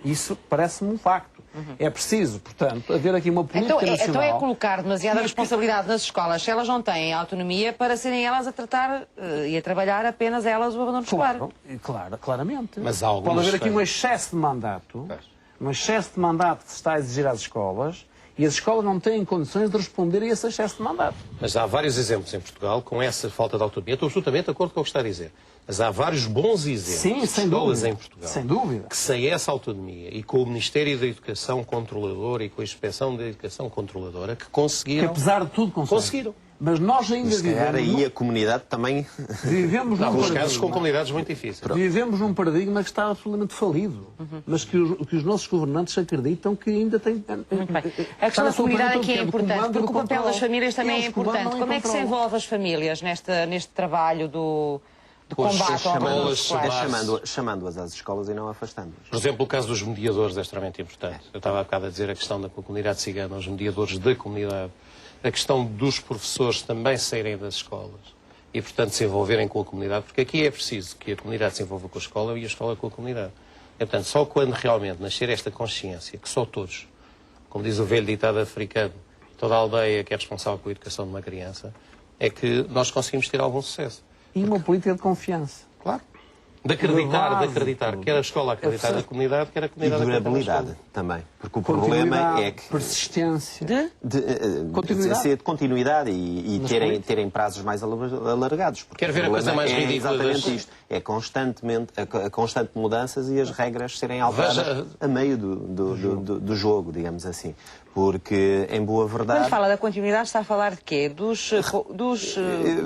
Isso parece-me um facto. É preciso, portanto, haver aqui uma política nacional... Então é colocar demasiada responsabilidade nas escolas se elas não têm autonomia para serem elas a tratar e a trabalhar apenas elas o abandono escolar. Claro, claramente. Mas pode haver aqui um excesso de mandato, que se está a exigir às escolas, e as escolas não têm condições de responder a esse excesso de mandato. Mas há vários exemplos em Portugal com essa falta de autonomia. Estou absolutamente de acordo com o que está a dizer. Mas há vários bons exemplos de escolas em Portugal que, sem essa autonomia e com o Ministério da Educação controlador e com a Inspeção da Educação controladora, que conseguiram... Que apesar de tudo conseguiram. Mas nós ainda vivemos... aí a comunidade também... Vivemos num alguns casos com comunidades muito difíceis. Vivemos num paradigma que está absolutamente falido. Mas que os nossos governantes acreditam que ainda tem... A questão da comunidade aqui é importante, porque o papel das famílias também é importante. Como é que se envolve as famílias neste trabalho de combate ao abandono escolar? Chamando-as às escolas e não afastando-as. Por exemplo, o caso dos mediadores é extremamente importante. Eu estava há bocado a dizer a questão da comunidade cigana, os mediadores da comunidade. A questão dos professores também saírem das escolas e, portanto, se envolverem com a comunidade, porque aqui é preciso que a comunidade se envolva com a escola e a escola com a comunidade. E, portanto, só quando realmente nascer esta consciência, que só todos, como diz o velho ditado africano, toda a aldeia que é responsável pela educação de uma criança, é que nós conseguimos ter algum sucesso. E uma política de confiança. Claro. De acreditar, quer a escola acreditar na comunidade, quer a comunidade acreditar na escola. E durabilidade também, porque o problema é que... persistência. De continuidade e terem prazos mais alargados. Quer ver a coisa mais ridícula? Exatamente isto. É a constante mudanças e as regras serem alteradas a meio do jogo, digamos assim. Porque, em boa verdade... Quando fala da continuidade, está a falar de quê?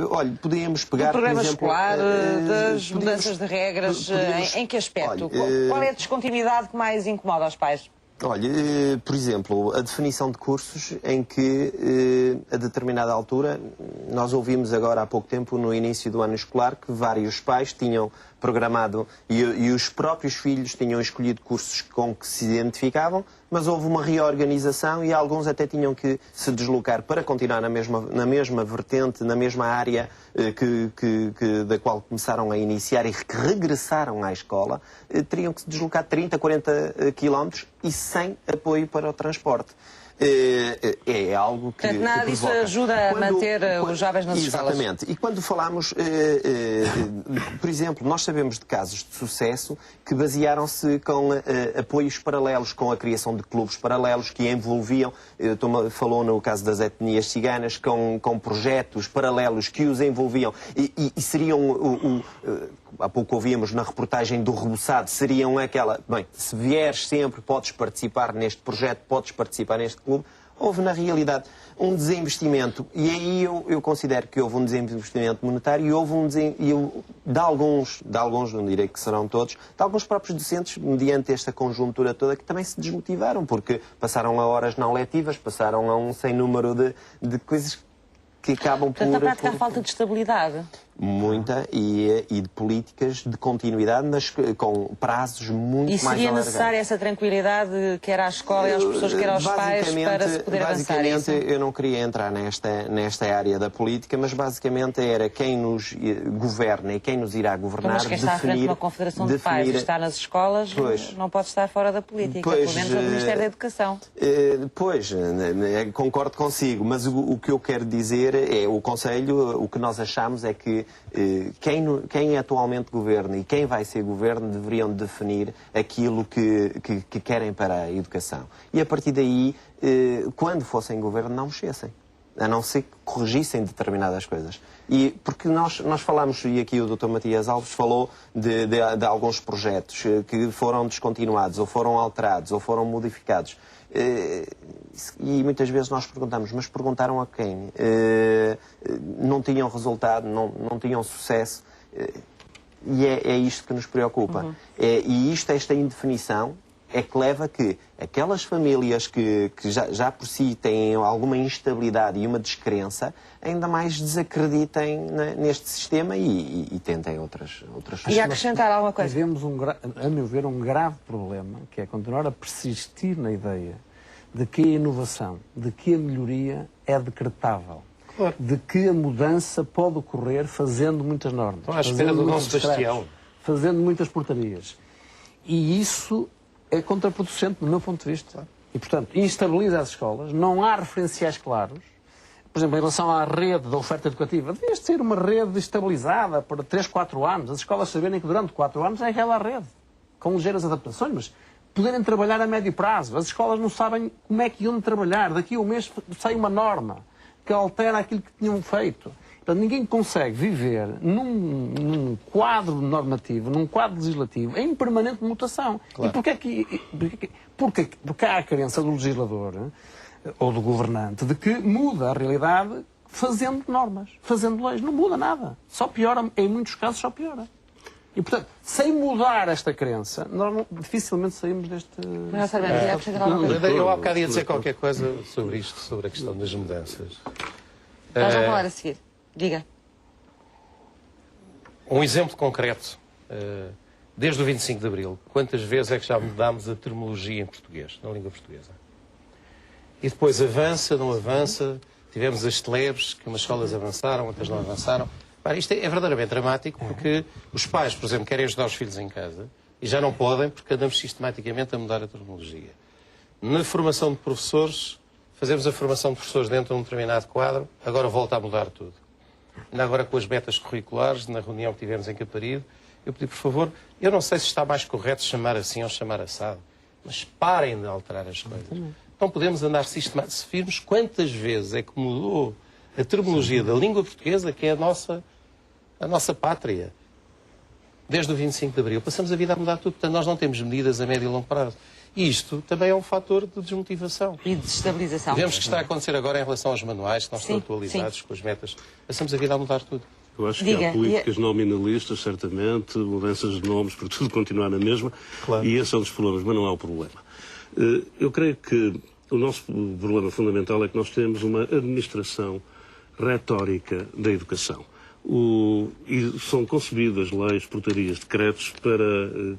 Olha, podíamos pegar, do programa por exemplo, escolar, das mudanças de regras, em que aspecto? Qual é a descontinuidade que mais incomoda aos pais? Olha, por exemplo, a definição de cursos em que, a determinada altura, nós ouvimos agora há pouco tempo, no início do ano escolar, que vários pais tinham programado e os próprios filhos tinham escolhido cursos com que se identificavam, mas houve uma reorganização e alguns até tinham que se deslocar para continuar na mesma vertente, na mesma área da qual começaram a iniciar e que regressaram à escola, teriam que se deslocar 30, 40 quilómetros e sem apoio para o transporte. É algo que... Portanto, nada disso ajuda a manter os jovens nas escolas. Exatamente. E quando falamos, por exemplo, nós sabemos de casos de sucesso que basearam-se com apoios paralelos, com a criação de clubes paralelos que envolviam, falou no caso das etnias ciganas, com projetos paralelos que os envolviam e seriam... Há pouco ouvíamos na reportagem do Reboçado, seriam aquela... Bem, se vieres sempre, podes participar neste projeto, podes participar neste clube. Houve, na realidade, um desinvestimento. E aí eu considero que houve um desinvestimento monetário e houve de alguns, não direi que serão todos, de alguns próprios docentes, mediante esta conjuntura toda, que também se desmotivaram, porque passaram a horas não letivas, passaram a um sem número de coisas que acabam Portanto, na prática há falta de estabilidade. Muita e de políticas de continuidade, mas com prazos muito mais alargados. E seria necessária essa tranquilidade, quer à escola e aos professores, quer aos pais, para se poder avançar isso? Basicamente, eu não queria entrar nesta área da política, mas basicamente era quem nos governa e quem nos irá governar mas quem está à frente de uma confederação de pais e está nas escolas, não pode estar fora da política, pelo menos no Ministério da Educação. Pois, concordo consigo, mas o que eu quero dizer é, o Conselho, o que nós achamos é que quem atualmente governa e quem vai ser governo deveriam definir aquilo que querem para a educação. E a partir daí, quando fossem governo, não mexessem. a não ser que corrigissem determinadas coisas. E porque nós falamos, e aqui o Dr. Matias Alves falou de alguns projetos que foram descontinuados, ou foram alterados, ou foram modificados. E muitas vezes nós perguntamos, mas perguntaram a quem? Não tinham resultado, não tinham sucesso. E é isto que nos preocupa. E esta indefinição é que leva a que aquelas famílias que já por si têm alguma instabilidade e uma descrença, ainda mais desacreditem neste sistema e tentem outras E acrescentar alguma coisa? Vivemos, a meu ver, um grave problema, que é continuar a persistir na ideia de que a inovação, de que a melhoria é decretável. Claro. De que a mudança pode ocorrer fazendo muitas normas. Estão à espera do nosso bastião. Fazendo muitas portarias. E isso é contraproducente, do meu ponto de vista. E, portanto, instabiliza as escolas, não há referenciais claros. Por exemplo, em relação à rede da oferta educativa, devia ser uma rede estabilizada para 3, 4 anos. As escolas saberem que durante 4 anos é aquela rede, com ligeiras adaptações, mas poderem trabalhar a médio prazo. As escolas não sabem como é que iam trabalhar. Daqui a um mês sai uma norma que altera aquilo que tinham feito. Portanto, ninguém consegue viver num quadro normativo, num quadro legislativo, em permanente mutação. Claro. E porque há a crença do legislador ou do governante de que muda a realidade fazendo normas, fazendo leis. Não muda nada. Só piora, em muitos casos só piora. E, portanto, sem mudar esta crença, nós dificilmente saímos deste... Eu há bocado ia dizer qualquer coisa sobre isto, sobre a questão das mudanças. Nós vamos falar a seguir. Diga. Um exemplo concreto. Desde o 25 de Abril, quantas vezes é que já mudámos a terminologia em português, na língua portuguesa? E depois avança, não avança. Tivemos as telebres, que umas escolas avançaram, outras não avançaram. Isto é verdadeiramente dramático, porque os pais, por exemplo, querem ajudar os filhos em casa e já não podem porque andamos sistematicamente a mudar a terminologia. Na formação de professores, fazemos a formação de professores dentro de um determinado quadro, agora volta a mudar tudo. Ainda agora com as metas curriculares, na reunião que tivemos em Caparido, eu pedi, por favor, eu não sei se está mais correto chamar assim ou chamar assado, mas parem de alterar as coisas. Não podemos andar sistematicamente. Se virmos quantas vezes é que mudou a terminologia da língua portuguesa, que é a nossa pátria. Desde o 25 de Abril, passamos a vida a mudar tudo. Portanto, nós não temos medidas a médio e longo prazo. E isto também é um fator de desmotivação. E de desestabilização. Vemos que está a acontecer agora em relação aos manuais, que não estão atualizados com as metas. Passamos a vida a mudar tudo. Eu acho que há políticas nominalistas, certamente, mudanças de nomes, para tudo continuar na mesma, claro. E esse é um dos problemas, mas não é o problema. Eu creio que o nosso problema fundamental é que nós temos uma administração retórica da educação. E são concebidas leis, portarias, decretos para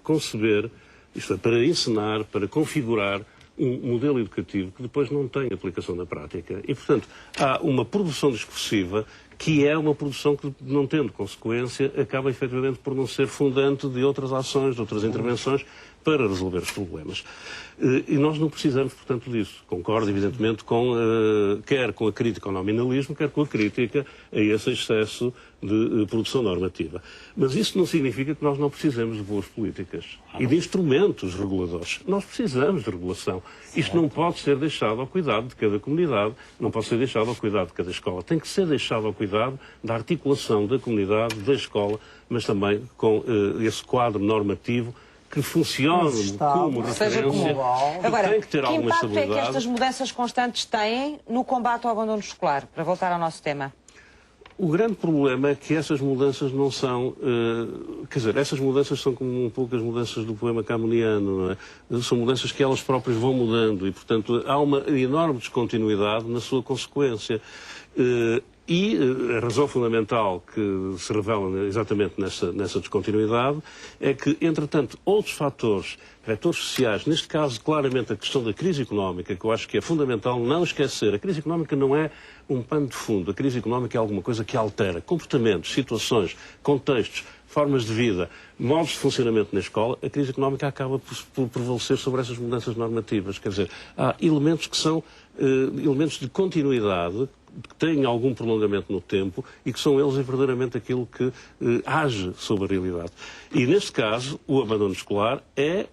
conceber, isto é, para ensinar, para configurar um modelo educativo que depois não tem aplicação na prática. E, portanto, há uma produção discursiva que é uma produção que, não tendo consequência, acaba efetivamente por não ser fundante de outras ações, de outras intervenções para resolver os problemas. E nós não precisamos, portanto, disso. Concordo, evidentemente, quer com a crítica ao nominalismo, quer com a crítica a esse excesso de produção normativa. Mas isso não significa que nós não precisemos de boas políticas e de instrumentos reguladores. Nós precisamos de regulação. Isto não pode ser deixado ao cuidado de cada comunidade, não pode ser deixado ao cuidado de cada escola. Tem que ser deixado ao cuidado da articulação da comunidade, da escola, mas também com esse quadro normativo que funcione como referência, Agora, tem que ter alguma impacto estabilidade. É que estas mudanças constantes têm no combate ao abandono escolar? Para voltar ao nosso tema. O grande problema é que essas mudanças não são... quer dizer, essas mudanças são como um pouco as mudanças do poema camoniano, não é? São mudanças que elas próprias vão mudando e, portanto, há uma enorme descontinuidade na sua consequência. E a razão fundamental que se revela exatamente nessa descontinuidade é que, entretanto, outros fatores, vetores sociais, neste caso claramente a questão da crise económica, que eu acho que é fundamental não esquecer. A crise económica não é um pano de fundo. A crise económica é alguma coisa que altera comportamentos, situações, contextos, formas de vida, modos de funcionamento na escola. A crise económica acaba por prevalecer sobre essas mudanças normativas. Quer dizer, há elementos que são elementos de continuidade, que têm algum prolongamento no tempo e que são eles verdadeiramente aquilo que age sobre a realidade. E, neste caso, o abandono escolar é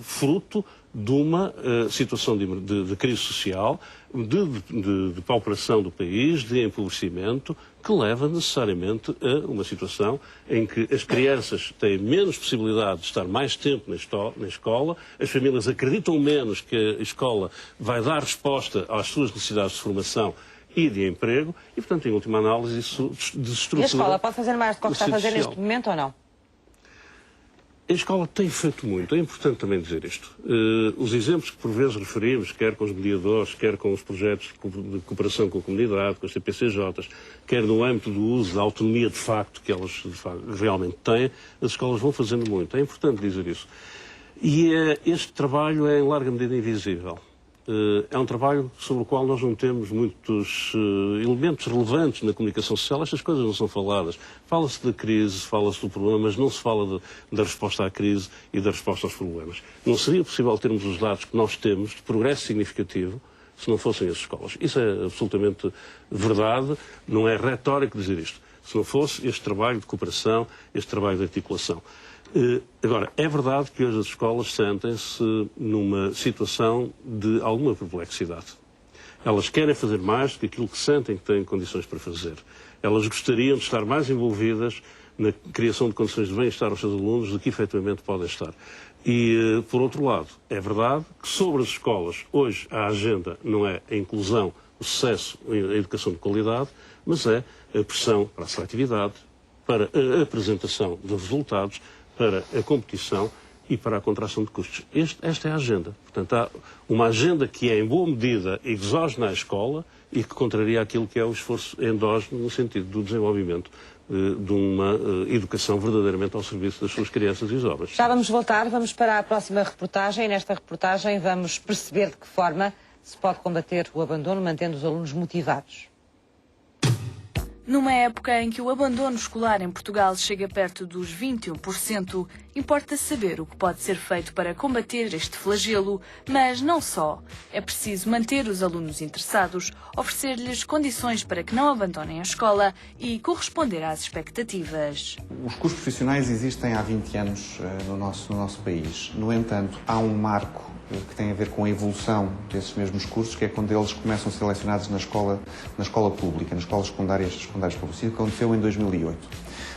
fruto de uma situação de crise social, de pauperação do país, de empobrecimento, que leva necessariamente a uma situação em que as crianças têm menos possibilidade de estar mais tempo na escola, as famílias acreditam menos que a escola vai dar resposta às suas necessidades de formação e de emprego, e, portanto, em última análise, isso desestrutura... E a escola pode fazer mais do que o que está a fazer social. neste momento ou não? A escola tem feito muito, é importante também dizer isto. Os exemplos que por vezes referimos, quer com os mediadores, quer com os projetos de cooperação com a comunidade, com as CPCJs, quer no âmbito do uso da autonomia de facto que elas realmente têm, as escolas vão fazendo muito. É importante dizer isso. E este trabalho é em larga medida invisível. É um trabalho sobre o qual nós não temos muitos elementos relevantes na comunicação social. Estas coisas não são faladas. Fala-se da crise, fala-se do problema, mas não se fala da resposta à crise e da resposta aos problemas. Não seria possível termos os dados que nós temos de progresso significativo se não fossem as escolas. Isso é absolutamente verdade, não é retórico dizer isto. Se não fosse este trabalho de cooperação, este trabalho de articulação. Agora, é verdade que hoje as escolas sentem-se numa situação de alguma perplexidade. Elas querem fazer mais do que aquilo que sentem que têm condições para fazer. Elas gostariam de estar mais envolvidas na criação de condições de bem-estar aos seus alunos do que efetivamente podem estar. E, por outro lado, é verdade que sobre as escolas, hoje a agenda não é a inclusão, o sucesso, a educação de qualidade, mas é a pressão para a seletividade, para a apresentação de resultados, para a competição e para a contração de custos. Esta é a agenda. Portanto, há uma agenda que é, em boa medida, exógena à escola e que contraria aquilo que é o esforço endógeno no sentido do desenvolvimento de uma educação verdadeiramente ao serviço das suas crianças e jovens. Já vamos voltar, vamos para a próxima reportagem e nesta reportagem vamos perceber de que forma se pode combater o abandono mantendo os alunos motivados. Numa época em que o abandono escolar em Portugal chega perto dos 21%, importa saber o que pode ser feito para combater este flagelo, mas não só. É preciso manter os alunos interessados, oferecer-lhes condições para que não abandonem a escola e corresponder às expectativas. Os cursos profissionais existem há 20 anos no nosso país. No entanto, há um marco que tem a ver com a evolução desses mesmos cursos, que é quando eles começam a ser selecionados na escola pública, nas escolas secundárias públicas. Isso aconteceu em 2008.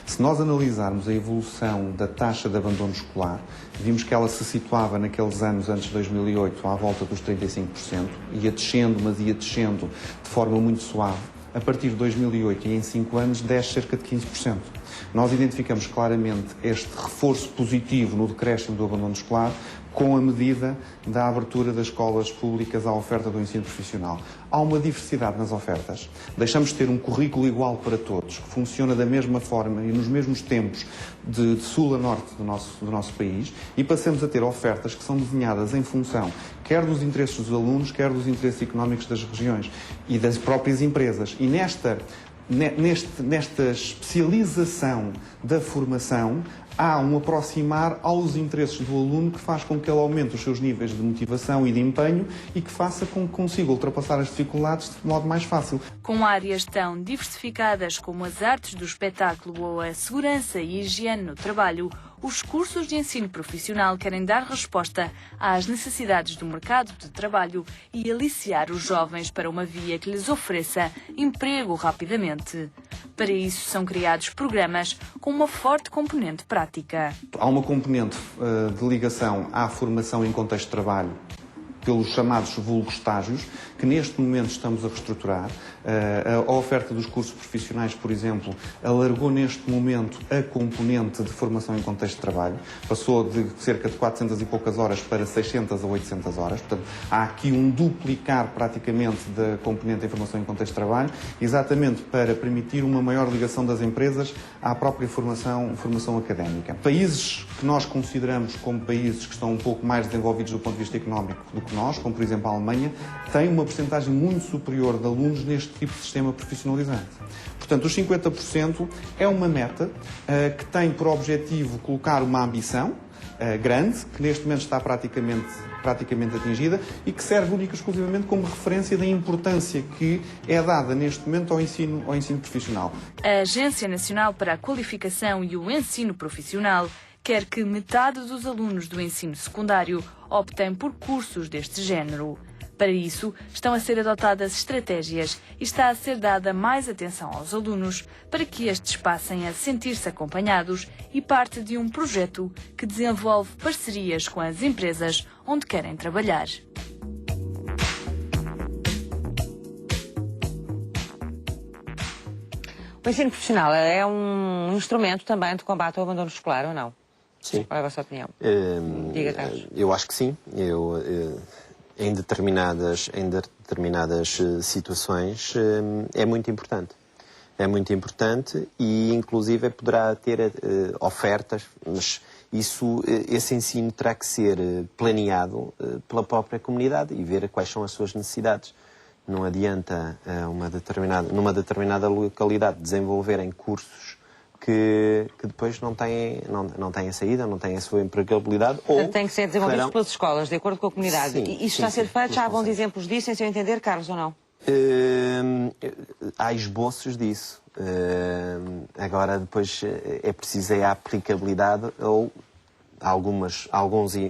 Se nós analisarmos a evolução da taxa de abandono escolar, vimos que ela se situava naqueles anos antes de 2008 à volta dos 35%, ia descendo, mas ia descendo de forma muito suave. A partir de 2008 e em 5 anos desce cerca de 15%. Nós identificamos claramente este reforço positivo no decréscimo do abandono escolar com a medida da abertura das escolas públicas à oferta do ensino profissional. Há uma diversidade nas ofertas. Deixamos de ter um currículo igual para todos, que funciona da mesma forma e nos mesmos tempos de sul a norte do nosso país, e passamos a ter ofertas que são desenhadas em função quer dos interesses dos alunos, quer dos interesses económicos das regiões e das próprias empresas. E nesta especialização da formação, há um aproximar aos interesses do aluno que faz com que ele aumente os seus níveis de motivação e de empenho e que faça com que consiga ultrapassar as dificuldades de modo mais fácil. Com áreas tão diversificadas como as artes do espetáculo ou a segurança e higiene no trabalho, os cursos de ensino profissional querem dar resposta às necessidades do mercado de trabalho e aliciar os jovens para uma via que lhes ofereça emprego rapidamente. Para isso, são criados programas com uma forte componente prática. Há uma componente de ligação à formação em contexto de trabalho, pelos chamados vulgos estágios, que neste momento estamos a reestruturar. A oferta dos cursos profissionais, por exemplo, alargou neste momento a componente de formação em contexto de trabalho. Passou de cerca de 400 e poucas horas para 600 a 800 horas. Portanto, há aqui um duplicar praticamente da componente de formação em contexto de trabalho, exatamente para permitir uma maior ligação das empresas à própria formação académica. Países que nós consideramos como países que estão um pouco mais desenvolvidos do ponto de vista económico do que nós, como por exemplo a Alemanha, têm uma percentagem muito superior de alunos neste tipo de sistema profissionalizante. Portanto, os 50% é uma meta que tem por objetivo colocar uma ambição grande, que neste momento está praticamente atingida e que serve única e exclusivamente como referência da importância que é dada neste momento ao ensino profissional. A Agência Nacional para a Qualificação e o Ensino Profissional quer que metade dos alunos do ensino secundário optem por cursos deste género. Para isso, estão a ser adotadas estratégias e está a ser dada mais atenção aos alunos para que estes passem a sentir-se acompanhados e parte de um projeto que desenvolve parcerias com as empresas onde querem trabalhar. O ensino profissional é um instrumento também de combate ao abandono escolar, ou não? Sim. Qual é a vossa opinião? Diga, Carlos. Eu acho que sim. Em determinadas situações é muito importante. É muito importante e, inclusive, poderá ter ofertas, mas esse ensino terá que ser planeado pela própria comunidade e ver quais são as suas necessidades. Não adianta numa determinada localidade desenvolverem cursos que depois não têm saída, não têm a sua empregabilidade. Portanto, tem que ser desenvolvidos pelas escolas, de acordo com a comunidade. Sim, e isso está a ser feito? Já há bons exemplos disso, em seu entender, Carlos, ou não? Há esboços disso. Agora, depois, é preciso a aplicabilidade ou alguns,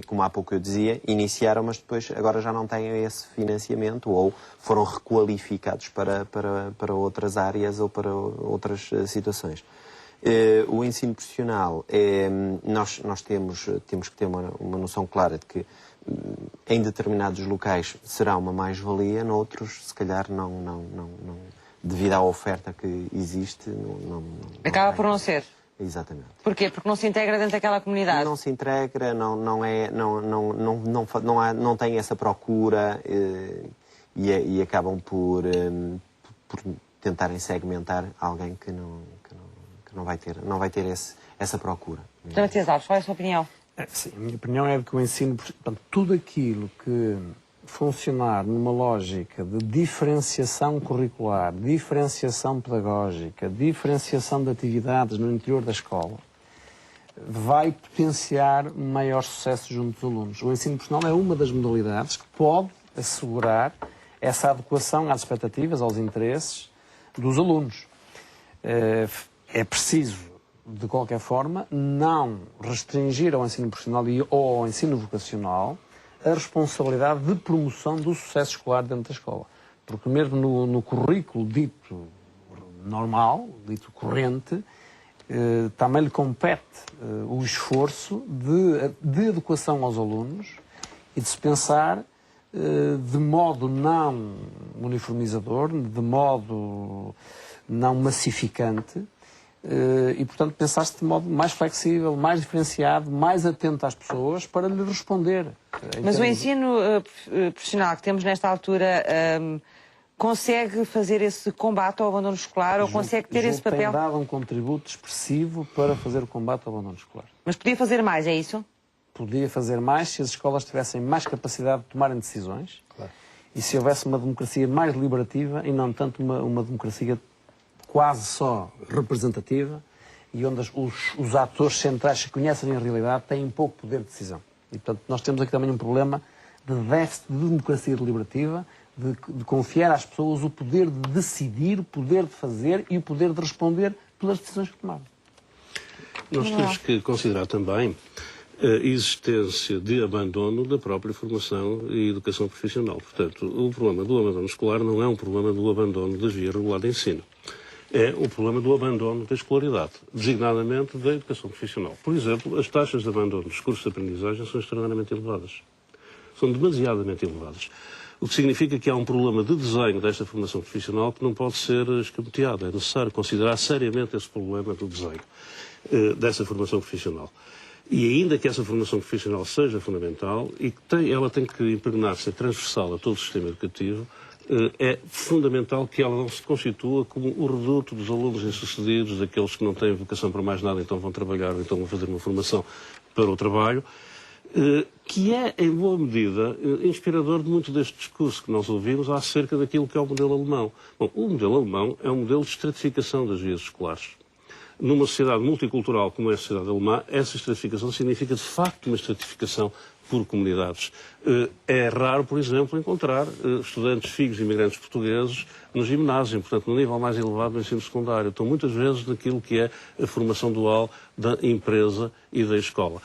como há pouco eu dizia, iniciaram, mas depois agora já não têm esse financiamento ou foram requalificados para outras áreas ou para outras situações. O ensino profissional, nós temos que ter uma noção clara de que em determinados locais será uma mais-valia, noutros, se calhar, não, devido à oferta que existe, Acaba por não ser. Exatamente. Porquê? Porque não se integra dentro daquela comunidade? Não se integra, não tem essa procura e acabam por tentarem segmentar alguém que não vai ter essa procura. Então, Matias Alves, qual é a sua opinião? Sim, a minha opinião é de que o ensino, portanto, tudo aquilo que funcionar numa lógica de diferenciação curricular, diferenciação pedagógica, diferenciação de atividades no interior da escola, vai potenciar maior sucesso junto dos alunos. O ensino profissional é uma das modalidades que pode assegurar essa adequação às expectativas, aos interesses dos alunos. É preciso, de qualquer forma, não restringir ao ensino profissional ou ao ensino vocacional a responsabilidade de promoção do sucesso escolar dentro da escola. Porque mesmo no currículo dito normal, dito corrente, também lhe compete o esforço de adequação aos alunos e de se pensar de modo não uniformizador, de modo não massificante, e, portanto, pensar-se de modo mais flexível, mais diferenciado, mais atento às pessoas para lhe responder. Mas o ensino profissional que temos nesta altura consegue fazer esse combate ao abandono escolar ou consegue ter esse papel? Tem dado um contributo expressivo para fazer o combate ao abandono escolar. Mas podia fazer mais, é isso? Podia fazer mais se as escolas tivessem mais capacidade de tomarem decisões, claro, e se houvesse uma democracia mais deliberativa e não tanto uma democracia quase só representativa e onde os atores centrais que conhecem a realidade têm pouco poder de decisão. E, portanto, nós temos aqui também um problema de déficit de democracia deliberativa, de confiar às pessoas o poder de decidir, o poder de fazer e o poder de responder pelas decisões que tomaram. Nós temos que considerar também a existência de abandono da própria formação e educação profissional. Portanto, o problema do abandono escolar não é um problema do abandono das vias regulares de ensino. É o problema do abandono da escolaridade, designadamente da educação profissional. Por exemplo, as taxas de abandono dos cursos de aprendizagem são extremamente elevadas. São demasiadamente elevadas. O que significa que há um problema de desenho desta formação profissional que não pode ser escamoteado. É necessário considerar seriamente esse problema do desenho dessa formação profissional. E ainda que essa formação profissional seja fundamental e que ela tem que impregnar-se transversal a todo o sistema educativo, é fundamental que ela não se constitua como o reduto dos alunos insucedidos, daqueles que não têm vocação para mais nada, então vão trabalhar, ou então vão fazer uma formação para o trabalho, que é, em boa medida, inspirador de muito deste discurso que nós ouvimos acerca daquilo que é o modelo alemão. Bom, o modelo alemão é um modelo de estratificação das vias escolares. Numa sociedade multicultural como é a sociedade alemã, essa estratificação significa, de facto, uma estratificação por comunidades. É raro, por exemplo, encontrar estudantes filhos de imigrantes portugueses no ginásio, portanto, no nível mais elevado do ensino secundário. Estão muitas vezes naquilo que é a formação dual da empresa e da escola.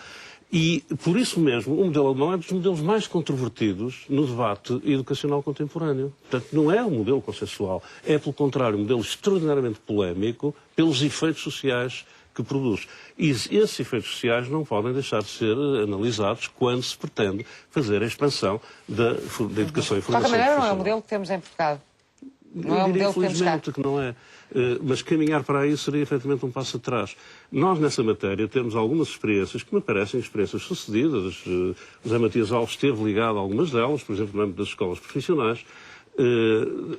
E, por isso mesmo, o modelo alemão é dos modelos mais controvertidos no debate educacional contemporâneo. Portanto, não é um modelo consensual. É, pelo contrário, um modelo extraordinariamente polémico pelos efeitos sociais que produz. E esses efeitos sociais não podem deixar de ser analisados quando se pretende fazer a expansão da educação e formação. De qualquer maneira, não é o modelo que temos em Portugal. Não é o modelo que temos cá. Que não é. Mas caminhar para aí seria efetivamente um passo atrás. Nós, nessa matéria, temos algumas experiências que me parecem experiências sucedidas. O José Matias Alves esteve ligado a algumas delas, por exemplo, no âmbito das escolas profissionais.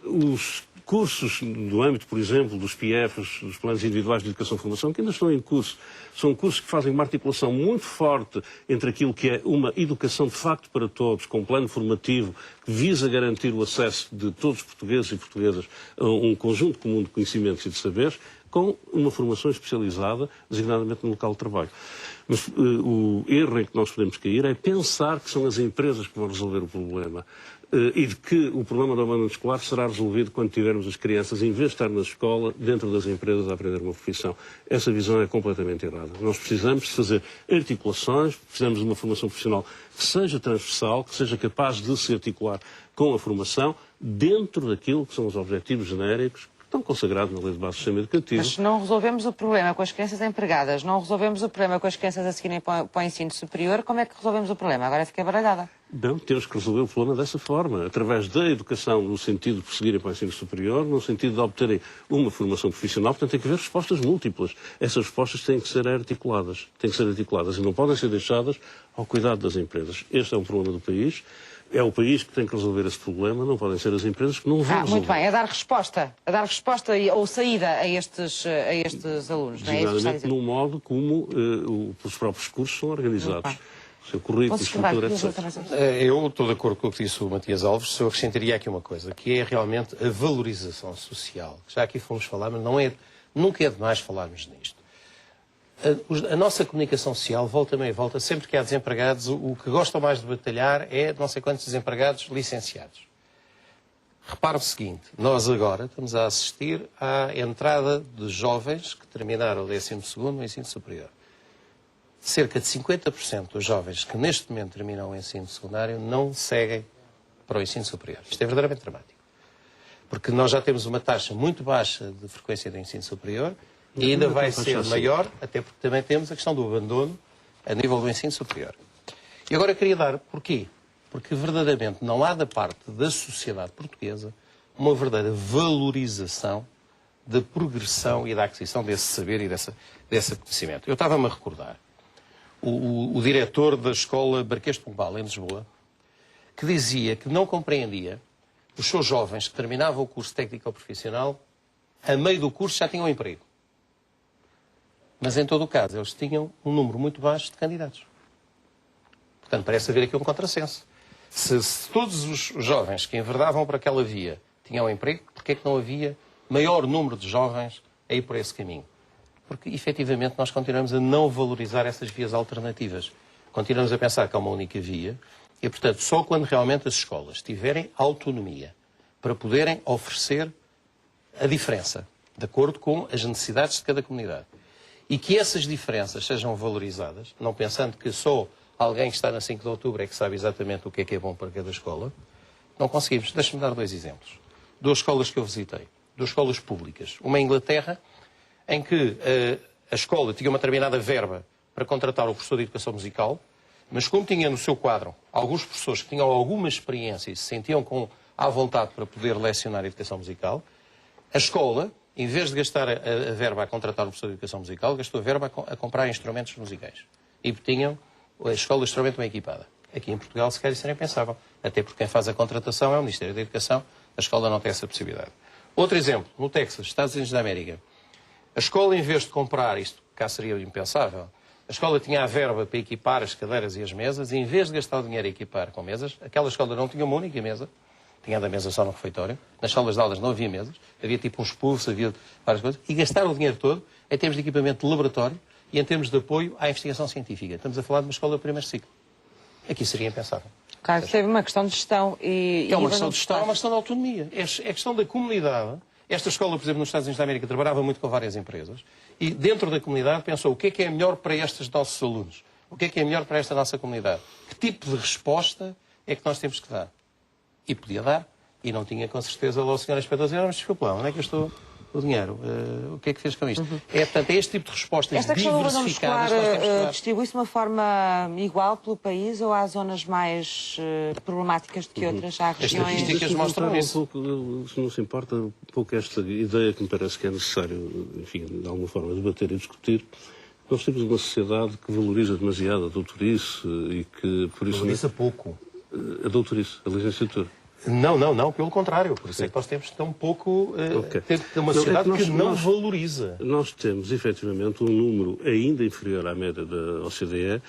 Os cursos no âmbito, por exemplo, dos PIEFs, dos Planos Individuais de Educação e Formação, que ainda estão em curso, são cursos que fazem uma articulação muito forte entre aquilo que é uma educação de facto para todos, com um plano formativo que visa garantir o acesso de todos os portugueses e portuguesas a um conjunto comum de conhecimentos e de saberes, com uma formação especializada, designadamente no local de trabalho. Mas o erro em que nós podemos cair é pensar que são as empresas que vão resolver o problema. E de que o problema do abandono escolar será resolvido quando tivermos as crianças, em vez de estar na escola, dentro das empresas a aprender uma profissão. Essa visão é completamente errada. Nós precisamos de fazer articulações, precisamos de uma formação profissional que seja transversal, que seja capaz de se articular com a formação dentro daquilo que são os objetivos genéricos estão consagrados na Lei de Base do Sistema Educativo. Mas se não resolvemos o problema com as crianças empregadas, não resolvemos o problema com as crianças a seguirem para o ensino superior, como é que resolvemos o problema? Agora fiquei baralhada. Não, temos que resolver o problema dessa forma, através da educação no sentido de prosseguirem para o ensino superior, no sentido de obterem uma formação profissional. Portanto, tem que haver respostas múltiplas. Essas respostas têm que ser articuladas. E não podem ser deixadas ao cuidado das empresas. Este é um problema do país. É o país que tem que resolver esse problema, não podem ser as empresas que não vão resolver. Muito bem, é dar resposta ou saída a estes alunos, não é? Designadamente num modo como os próprios cursos são organizados. O seu currículo, estrutura, etc. Eu estou de acordo com o que disse o Matias Alves, eu acrescentaria aqui uma coisa, que é realmente a valorização social. Já aqui fomos falar, mas nunca é demais falarmos nisto. A nossa comunicação social volta meia volta, sempre que há desempregados, o que gostam mais de batalhar é não sei quantos desempregados licenciados. Repare o seguinte, nós agora estamos a assistir à entrada de jovens que terminaram o 12º no ensino superior. Cerca de 50% dos jovens que neste momento terminam o ensino secundário não seguem para o ensino superior. Isto é verdadeiramente dramático. Porque nós já temos uma taxa muito baixa de frequência do ensino superior e ainda vai ser maior, até porque também temos a questão do abandono a nível do ensino superior. E agora eu queria dar porquê? Porque verdadeiramente não há da parte da sociedade portuguesa uma verdadeira valorização da progressão e da aquisição desse saber e desse conhecimento. Eu estava-me a recordar o diretor da Escola Marquês de Pombal, em Lisboa, que dizia que não compreendia os seus jovens que terminavam o curso técnico-profissional, a meio do curso já tinham um emprego. Mas, em todo o caso, eles tinham um número muito baixo de candidatos. Portanto, parece haver aqui um contrassenso. Se todos os jovens que enverdavam por aquela via tinham um emprego, porquê é que não havia maior número de jovens a ir por esse caminho? Porque, efetivamente, nós continuamos a não valorizar essas vias alternativas. Continuamos a pensar que há uma única via e, portanto, só quando realmente as escolas tiverem autonomia para poderem oferecer a diferença, de acordo com as necessidades de cada comunidade, e que essas diferenças sejam valorizadas, não pensando que só alguém que está na 5 de outubro é que sabe exatamente o que é bom para cada escola, não conseguimos. Deixe-me dar 2 exemplos. 2 escolas que eu visitei, 2 escolas públicas. Uma em Inglaterra, em que a escola tinha uma determinada verba para contratar o professor de educação musical, mas como tinha no seu quadro alguns professores que tinham alguma experiência e se sentiam à vontade para poder lecionar a educação musical, a escola, em vez de gastar a verba a contratar o professor de educação musical, gastou a verba a comprar instrumentos musicais. E tinham a escola extremamente bem equipada. Aqui em Portugal, se calhar, isso era impensável. Até porque quem faz a contratação é o Ministério da Educação. A escola não tem essa possibilidade. Outro exemplo, no Texas, Estados Unidos da América. A escola, em vez de comprar, isto cá seria impensável, a escola tinha a verba para equipar as cadeiras e as mesas, e em vez de gastar o dinheiro a equipar com mesas, aquela escola não tinha uma única mesa, tinha a mesa só no refeitório, nas salas de aulas não havia mesas, havia tipo uns puffs, havia várias coisas, e gastaram o dinheiro todo em termos de equipamento de laboratório e em termos de apoio à investigação científica. Estamos a falar de uma escola de primeiro ciclo. aqui seria impensável. Claro que teve uma questão de gestão e... É uma questão de gestão, é uma questão de autonomia. É questão da comunidade. Esta escola, por exemplo, nos Estados Unidos da América, trabalhava muito com várias empresas e dentro da comunidade pensou o que é melhor para estes nossos alunos? O que é melhor para esta nossa comunidade? Que tipo de resposta é que nós temos que dar? E podia dar. E não tinha, com certeza, lá o senhor inspetor dizer, mas desculpa lá, onde é que eu estou o dinheiro? O que é que fez com isto? Portanto, é este tipo de respostas esta questão do abandono escolar diversificadas. distribui-se de uma forma igual pelo país ou há zonas mais problemáticas do que outras? Há regiões... As estatísticas mostram isso. Se não se importa, um pouco esta ideia que me parece que é necessário, enfim, de alguma forma, debater e discutir. Nós temos uma sociedade que valoriza demasiado a doutorice e que, por isso... Valoriza pouco. A doutorice, a licenciatura. Não, pelo contrário. Por isso é que nós temos tão pouco... ter uma sociedade que não valoriza. Nós temos, efetivamente, um número ainda inferior à média da OCDE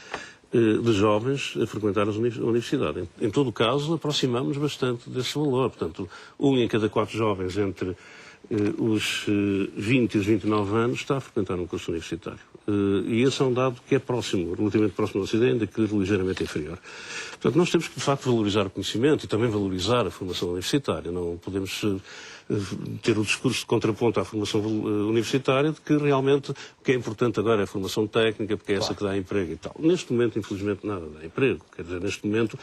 de jovens a frequentar a universidade. Em todo o caso, aproximamos bastante desse valor. Portanto, 1 em cada 4 jovens entre os 20 e os 29 anos está a frequentar um curso universitário. E esse é um dado que é próximo, relativamente próximo da OCDE, ainda que ligeiramente inferior. Portanto, nós temos que, de facto, valorizar o conhecimento e também valorizar a formação universitária. Não podemos ter o discurso de contraponto à formação universitária de que realmente o que é importante agora é a formação técnica, porque é essa que dá emprego e tal. Neste momento, infelizmente, nada dá emprego. Quer dizer, neste momento...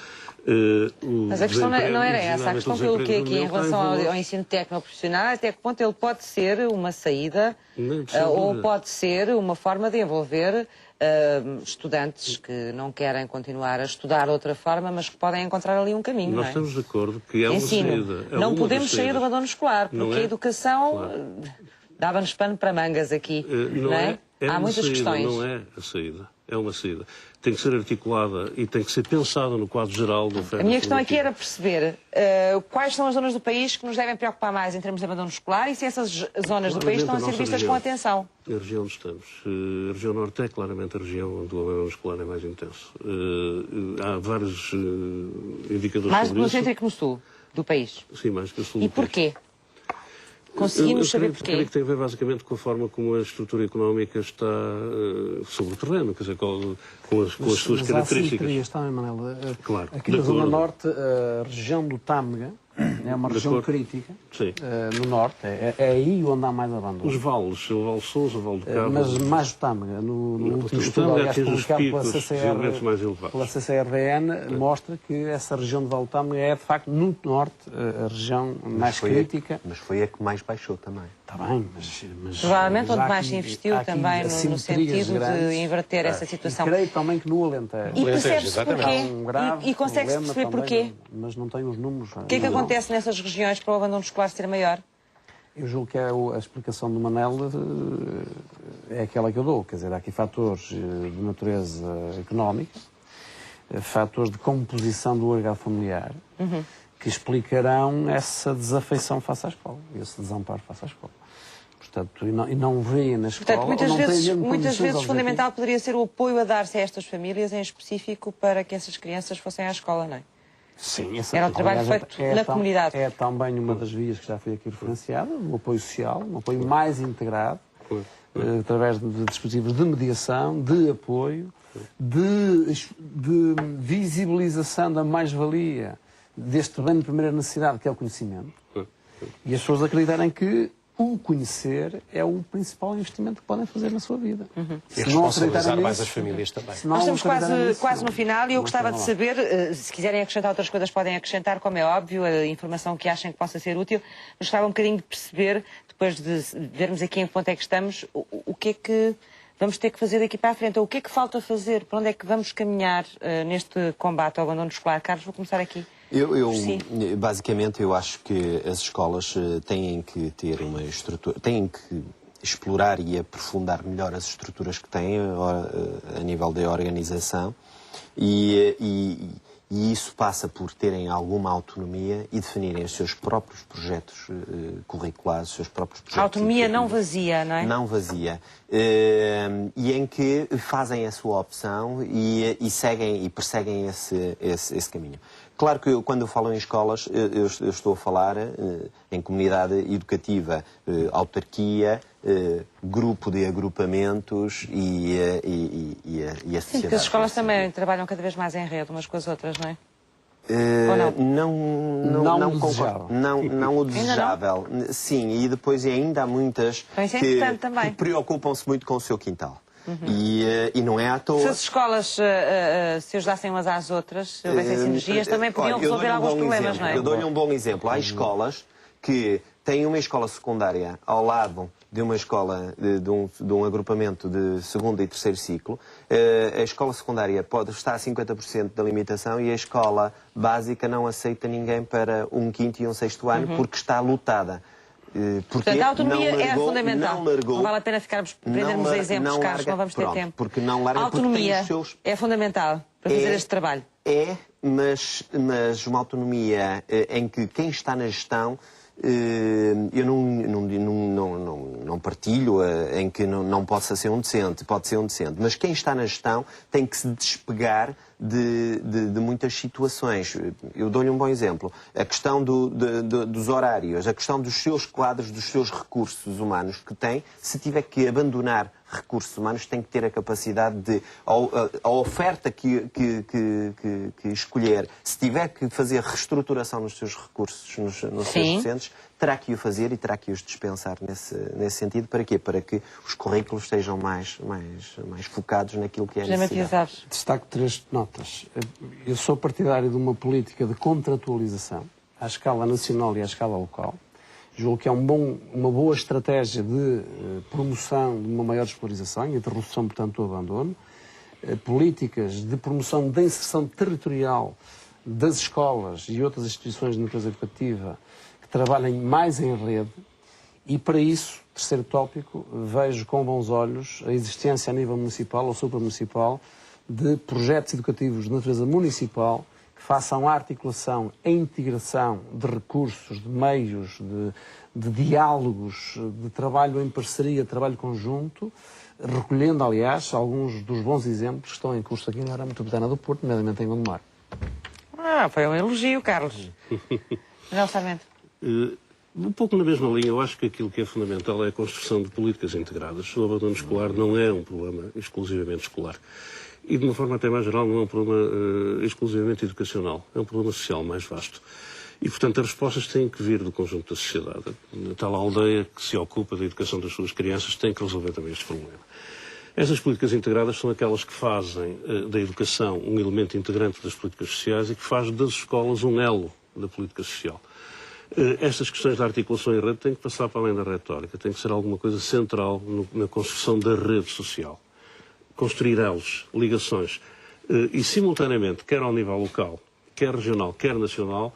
Mas a questão não era essa. A questão pelo que aqui, em relação ao ensino técnico-profissional, até que ponto ele pode ser uma saída ou pode ser uma forma de envolver estudantes que não querem continuar a estudar de outra forma, mas que podem encontrar ali um caminho. Nós estamos de acordo que é uma saída. Não podemos sair do abandono escolar, porque a educação dava-nos pano para mangas aqui. Não é? Há muitas questões. Não é a saída. É uma saída. Tem que ser articulada e tem que ser pensada no quadro geral da oferta. A minha questão aqui era perceber quais são as zonas do país que nos devem preocupar mais em termos de abandono escolar e se essas zonas do país estão a ser vistas com atenção. A região onde estamos. A região norte é claramente a região onde o abandono escolar é mais intenso. Há vários indicadores mais sobre no isso. centro e que no sul do país. Sim, mais que o sul. E porquê? Conseguimos saber porquê? Creio que tem a ver basicamente com a forma como a estrutura económica está sobre o terreno, quer dizer, com as suas características. Há também, Manela. Claro, aqui na Zona Norte, a região do Tâmega é uma região crítica. No Norte, é aí onde há mais abandono. Os vales, o Vale Sousa, o Vale do Cabo... Mas mais o Tâmega. No último estudo, aliás, publicado pela CCRVN, mostra que essa região do Vale do Tâmega é, de facto, no Norte, a região mais crítica. Mas foi a que mais baixou também. Está bem, mas provavelmente onde mais se investiu também no sentido de inverter essa situação. E creio também que no Alentejo. E percebe-se porquê? E consegue-se perceber porquê? Mas não tenho os números. O que é que acontece nessas regiões para o abandono escolar ser maior? Eu julgo que a explicação do Manel é aquela que eu dou. Quer dizer, há aqui fatores de natureza económica, fatores de composição do agregado familiar, que explicarão essa desafeição face à escola, esse desamparo face à escola. Portanto, e não veem na escola... Portanto, muitas vezes fundamental poderia ser o apoio a dar-se a estas famílias, em específico, para que essas crianças fossem à escola, não é? Sim, era o trabalho feito na comunidade. É também uma das vias que já foi aqui referenciada, o apoio social, um apoio mais integrado, através de dispositivos de mediação, de apoio, de visibilização da mais-valia deste bem de primeira necessidade, que é o conhecimento. E as pessoas acreditarem que o conhecer é o principal investimento que podem fazer na sua vida. E responsabilizar mais as famílias também. Nós estamos quase no final e eu gostava de saber, se quiserem acrescentar outras coisas podem acrescentar, como é óbvio, a informação que achem que possa ser útil, mas gostava um bocadinho de perceber, depois de vermos aqui em que ponto é que estamos, o que é que vamos ter que fazer daqui para a frente, ou o que é que falta fazer, para onde é que vamos caminhar neste combate ao abandono escolar. Carlos, vou começar aqui. Basicamente, eu acho que as escolas têm que ter uma estrutura, têm que explorar e aprofundar melhor as estruturas que têm a nível da organização e isso passa por terem alguma autonomia e definirem os seus próprios projetos curriculares, os seus próprios projetos. A autonomia não vazia, não é? Não vazia. E em que fazem a sua opção e seguem e perseguem esse caminho. Claro que quando eu falo em escolas, eu estou a falar em comunidade educativa, autarquia, grupo de agrupamentos e a Sim, sociedade. porque as escolas também trabalham cada vez mais em rede umas com as outras, não é? Não concordo. Não o desejável. Sim, e depois ainda há muitas que preocupam-se muito com o seu quintal. E não é à toa. Se as escolas se ajudassem umas às outras, se houvessem sinergias, também podiam resolver alguns problemas, não é? Eu dou-lhe um bom exemplo. Há escolas que têm uma escola secundária ao lado de uma escola, de um agrupamento de segundo e terceiro ciclo. A escola secundária pode estar a 50% da limitação e a escola básica não aceita ninguém para um quinto e um sexto ano porque está lotada. Portanto, a autonomia é fundamental. Não vale a pena prendermos exemplos, Carlos, não vamos ter tempo. Porque não larga, a autonomia é fundamental para fazer este trabalho. Mas uma autonomia em que quem está na gestão, eu não partilho em que não possa ser um decente, pode ser um decente, mas quem está na gestão tem que se despegar de muitas situações. Eu dou-lhe um bom exemplo. A questão dos horários, a questão dos seus quadros, dos seus recursos humanos que tem, se tiver que abandonar recursos humanos, tem que ter a capacidade de, a oferta que escolher, se tiver que fazer reestruturação nos seus recursos, nos seus docentes, terá que o fazer e terá que os dispensar nesse sentido. Para quê? Para que os currículos sejam mais focados naquilo que é necessidade. Destaco 3 notas. Eu sou partidário de uma política de contratualização à escala nacional e à escala local. Julgo que é uma boa estratégia de promoção de uma maior escolarização e de redução, portanto, do abandono. Políticas de promoção da inserção territorial das escolas e outras instituições de natureza educativa que trabalhem mais em rede. E, para isso, terceiro tópico, vejo com bons olhos a existência a nível municipal ou supramunicipal de projetos educativos de natureza municipal que façam a articulação, a integração de recursos, de meios, de diálogos, de trabalho em parceria, de trabalho conjunto, recolhendo, aliás, alguns dos bons exemplos que estão em curso aqui na área metropolitana do Porto, nomeadamente em Gondomar. Foi um elogio, Carlos. Não, Sarmento. Um pouco na mesma linha, eu acho que aquilo que é fundamental é a construção de políticas integradas. O abandono escolar não é um problema exclusivamente escolar. E, de uma forma até mais geral, não é um problema exclusivamente educacional. É um problema social mais vasto. E, portanto, as respostas têm que vir do conjunto da sociedade. A tal aldeia que se ocupa da educação das suas crianças tem que resolver também este problema. Estas políticas integradas são aquelas que fazem da educação um elemento integrante das políticas sociais e que faz das escolas um elo da política social. Estas questões da articulação em rede têm que passar para além da retórica, tem que ser alguma coisa central na construção da rede social. Construir elos, ligações, e simultaneamente, quer ao nível local, quer regional, quer nacional,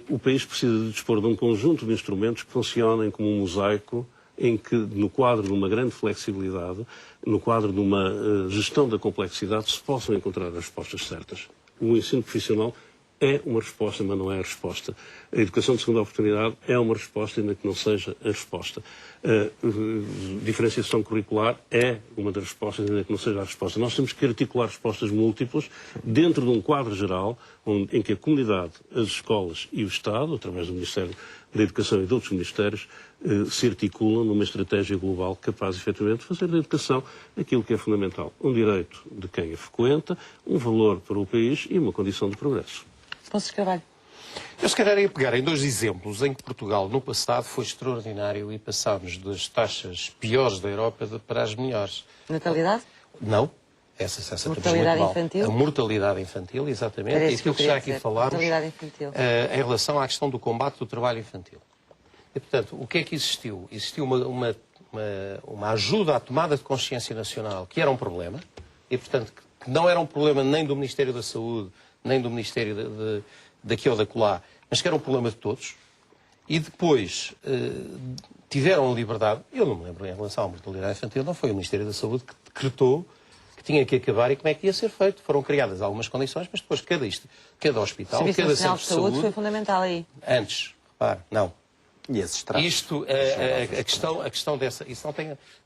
o país precisa de dispor de um conjunto de instrumentos que funcionem como um mosaico em que, no quadro de uma grande flexibilidade, no quadro de uma gestão da complexidade, se possam encontrar as respostas certas. O ensino profissional é uma resposta, mas não é a resposta. A educação de segunda oportunidade é uma resposta, ainda que não seja a resposta. A diferenciação curricular é uma das respostas, ainda que não seja a resposta. Nós temos que articular respostas múltiplas dentro de um quadro geral em que a comunidade, as escolas e o Estado, através do Ministério da Educação e de outros ministérios, se articulam numa estratégia global capaz, efetivamente, de fazer da educação aquilo que é fundamental. Um direito de quem a frequenta, um valor para o país e uma condição de progresso. Carvalho. Eu se calhar ia pegar em 2 exemplos em que Portugal no passado foi extraordinário e passámos das taxas piores da Europa para as melhores. Natalidade? Não. Essa mortalidade infantil? A mortalidade infantil, exatamente. E aquilo que já aqui falámos em relação à questão do combate do trabalho infantil. E, portanto, o que é que existiu? Existiu uma ajuda à tomada de consciência nacional que era um problema e, portanto, que não era um problema nem do Ministério da Saúde, nem do Ministério daqui ou dacolá, mas que era um problema de todos. E depois tiveram a liberdade, eu não me lembro em relação à mortalidade infantil, não foi o Ministério da Saúde que decretou que tinha que acabar e como é que ia ser feito. Foram criadas algumas condições, mas depois cada hospital, cada centro de saúde foi fundamental aí. Antes, repare, não. E esses tratos? Isto, a questão dessa, isso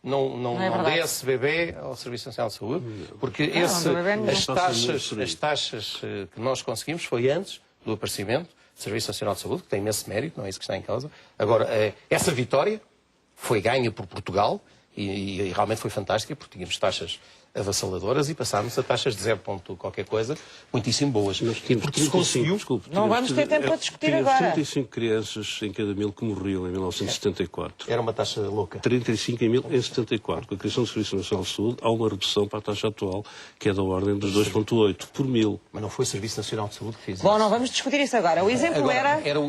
não é DSBB ao Serviço Nacional de Saúde, porque as taxas que nós conseguimos foi antes do aparecimento do Serviço Nacional de Saúde, que tem imenso mérito, não é isso que está em causa. Agora, essa vitória foi ganha por Portugal e realmente foi fantástica, porque tínhamos taxas avassaladoras e passámos a taxas de 0 ponto qualquer coisa, muitíssimo boas. Nós tínhamos Porque se 35, conseguiu... desculpe, Não vamos ter tempo para discutir tínhamos agora. 35 crianças em cada 1000 que morriam em 1974. Era uma taxa louca. 35 em 1000 em 74. Com a criação do Serviço Nacional de Saúde, há uma redução para a taxa atual, que é da ordem dos 2,8 por 1000. Mas não foi o Serviço Nacional de Saúde que fez Bom, isso. não vamos discutir isso agora. O exemplo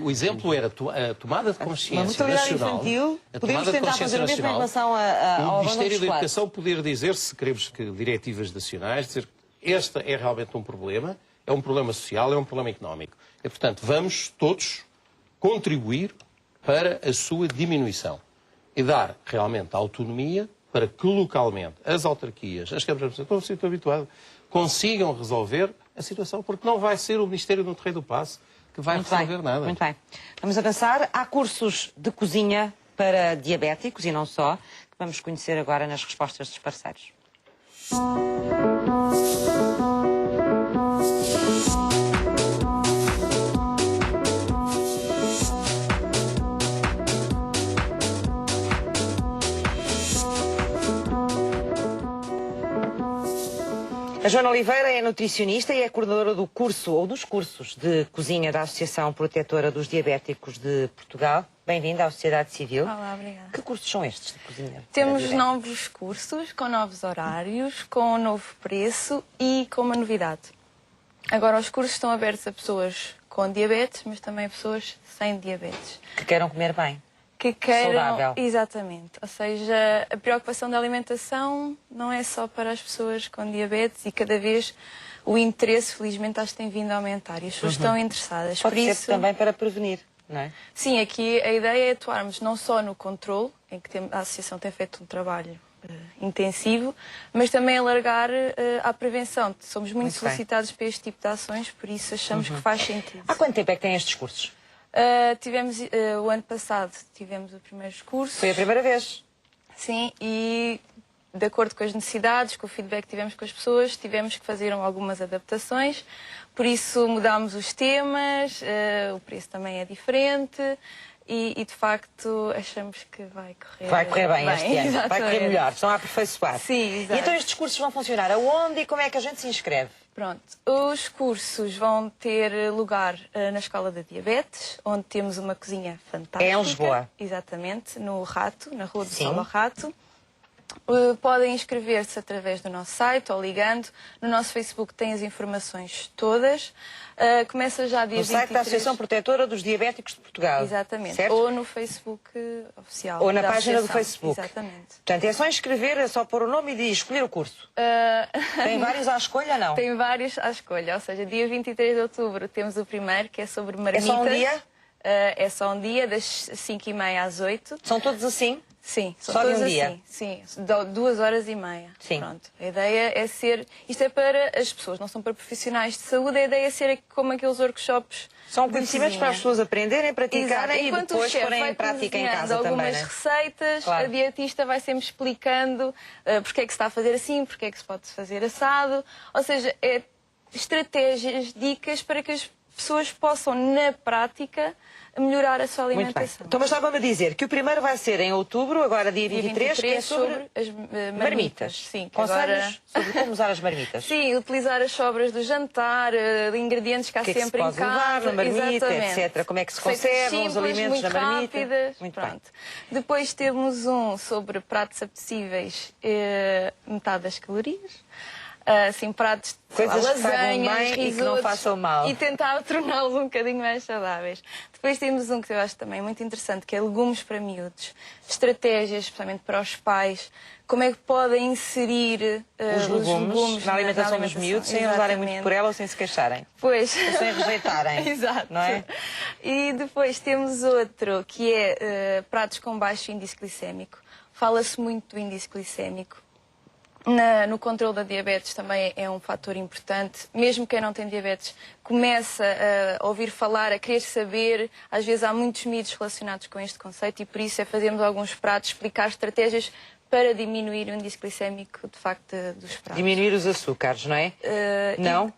O exemplo era a tomada de consciência uma mortalidade nacional. infantil. A Podemos tomada de tentar consciência fazer o mesmo em nacional. relação ao O abandono Ministério da escolar. Educação poder dizer, se queremos que diretivas nacionais, dizer que este é realmente um problema social, é um problema económico. E, portanto, vamos todos contribuir para a sua diminuição e dar realmente autonomia para que localmente as autarquias, as câmaras de representação, estou habituado, consigam resolver a situação, porque não vai ser o Ministério do Rei do Passo que vai resolver nada. Muito bem. Vamos avançar. Há cursos de cozinha para diabéticos e não só, que vamos conhecer agora nas respostas dos parceiros. A Joana Oliveira é nutricionista e é coordenadora do curso, ou dos cursos, de cozinha da Associação Protetora dos Diabéticos de Portugal. Bem-vinda à Sociedade Civil. Olá, obrigada. Que cursos são estes de cozinha? Temos novos cursos, com novos horários, com um novo preço e com uma novidade. Agora, os cursos estão abertos a pessoas com diabetes, mas também a pessoas sem diabetes. Que queiram comer bem. Que queiram... Saudável. Exatamente. Ou seja, a preocupação da alimentação não é só para as pessoas com diabetes e cada vez o interesse, felizmente, acho que tem vindo a aumentar e as pessoas estão interessadas. Pode Por ser isso, também para prevenir, não é? sim, aqui a ideia é atuarmos não só no controle, em que a Associação tem feito um trabalho intensivo, mas também alargar à prevenção. Somos muito Muito bem. solicitados para este tipo de ações, por isso achamos que faz sentido. Há quanto tempo é que têm estes cursos? Tivemos, o ano passado, tivemos os primeiros cursos. Foi a primeira vez. Sim, e de acordo com as necessidades, com o feedback que tivemos com as pessoas, tivemos que fazer algumas adaptações. Por isso mudámos os temas, o preço também é diferente e de facto achamos que vai correr Bem este ano. Vai exatamente. correr melhor. Estão a aperfeiçoar. Sim, exato. E então estes cursos vão funcionar aonde e como é que a gente se inscreve? Pronto, os cursos vão ter lugar na Escola da Diabetes, onde temos uma cozinha fantástica. É em Lisboa. Exatamente, no Rato, na Rua do Sim. Sol ao Rato. Podem inscrever-se através do nosso site ou ligando. No nosso Facebook tem as informações todas. Começa já dia No 23. site da Associação Protetora dos Diabéticos de Portugal. Exatamente. Certo? Ou no Facebook oficial. Ou na da página do Associação. Facebook. Exatamente. Portanto, é só inscrever, é só pôr o nome e escolher o curso. Tem vários à escolha, não? Tem vários à escolha. Ou seja, dia 23 de outubro temos o primeiro, que é sobre marmitas. É só um dia? É só um dia, das 5h30 às 8h. São todos assim? Sim, são Só de todos um dia? assim. Sim, 2h30. Sim. Pronto. A ideia é ser... Isto é para as pessoas, não são para profissionais de saúde. A ideia é ser como aqueles workshops. São de conhecimentos cozinha. para as pessoas aprenderem, Exato. praticarem e Enquanto o depois chefe porem vai em prática em cozinhando casa também, algumas né? receitas, Claro. a dietista vai sempre explicando porque é que se está a fazer assim, porque é que se pode fazer assado. Ou seja, é estratégias, dicas para que as pessoas possam, na prática, melhorar a sua Muito bem. alimentação. Então, mas estava-me a dizer que o primeiro vai ser em outubro, agora dia 23, que é sobre as marmitas. Sim, que Conselhos agora... sobre como usar as marmitas. Sim, utilizar as sobras do jantar, ingredientes que há O que é que se sempre pode em casa. levar na marmita, Exatamente. etc. Como é que se Receitas conservam os simples, alimentos muito na marmita. rápidas. Muito Pronto. bem. Depois temos um sobre pratos apetecíveis, metade das calorias. Assim, pratos de Coisas que saibam lasanhas, bem e que não risotos, façam mal. e tentar torná-los um bocadinho mais saudáveis. Depois temos um que eu acho também muito interessante, que é legumes para miúdos. Estratégias, especialmente para os pais, como é que podem inserir Os legumes na alimentação dos miúdos sem eles darem muito Exatamente. por ela ou sem se queixarem. Pois. Sem rejeitarem. Exato. Não é? E depois temos outro, que é pratos com baixo índice glicémico. Fala-se muito do índice glicémico. No controle da diabetes também é um fator importante. Mesmo quem não tem diabetes começa a ouvir falar, a querer saber. Às vezes há muitos mitos relacionados com este conceito e por isso é fazermos alguns pratos, explicar estratégias para diminuir o índice glicémico, de facto, dos pratos. Diminuir os açúcares, não é? Não?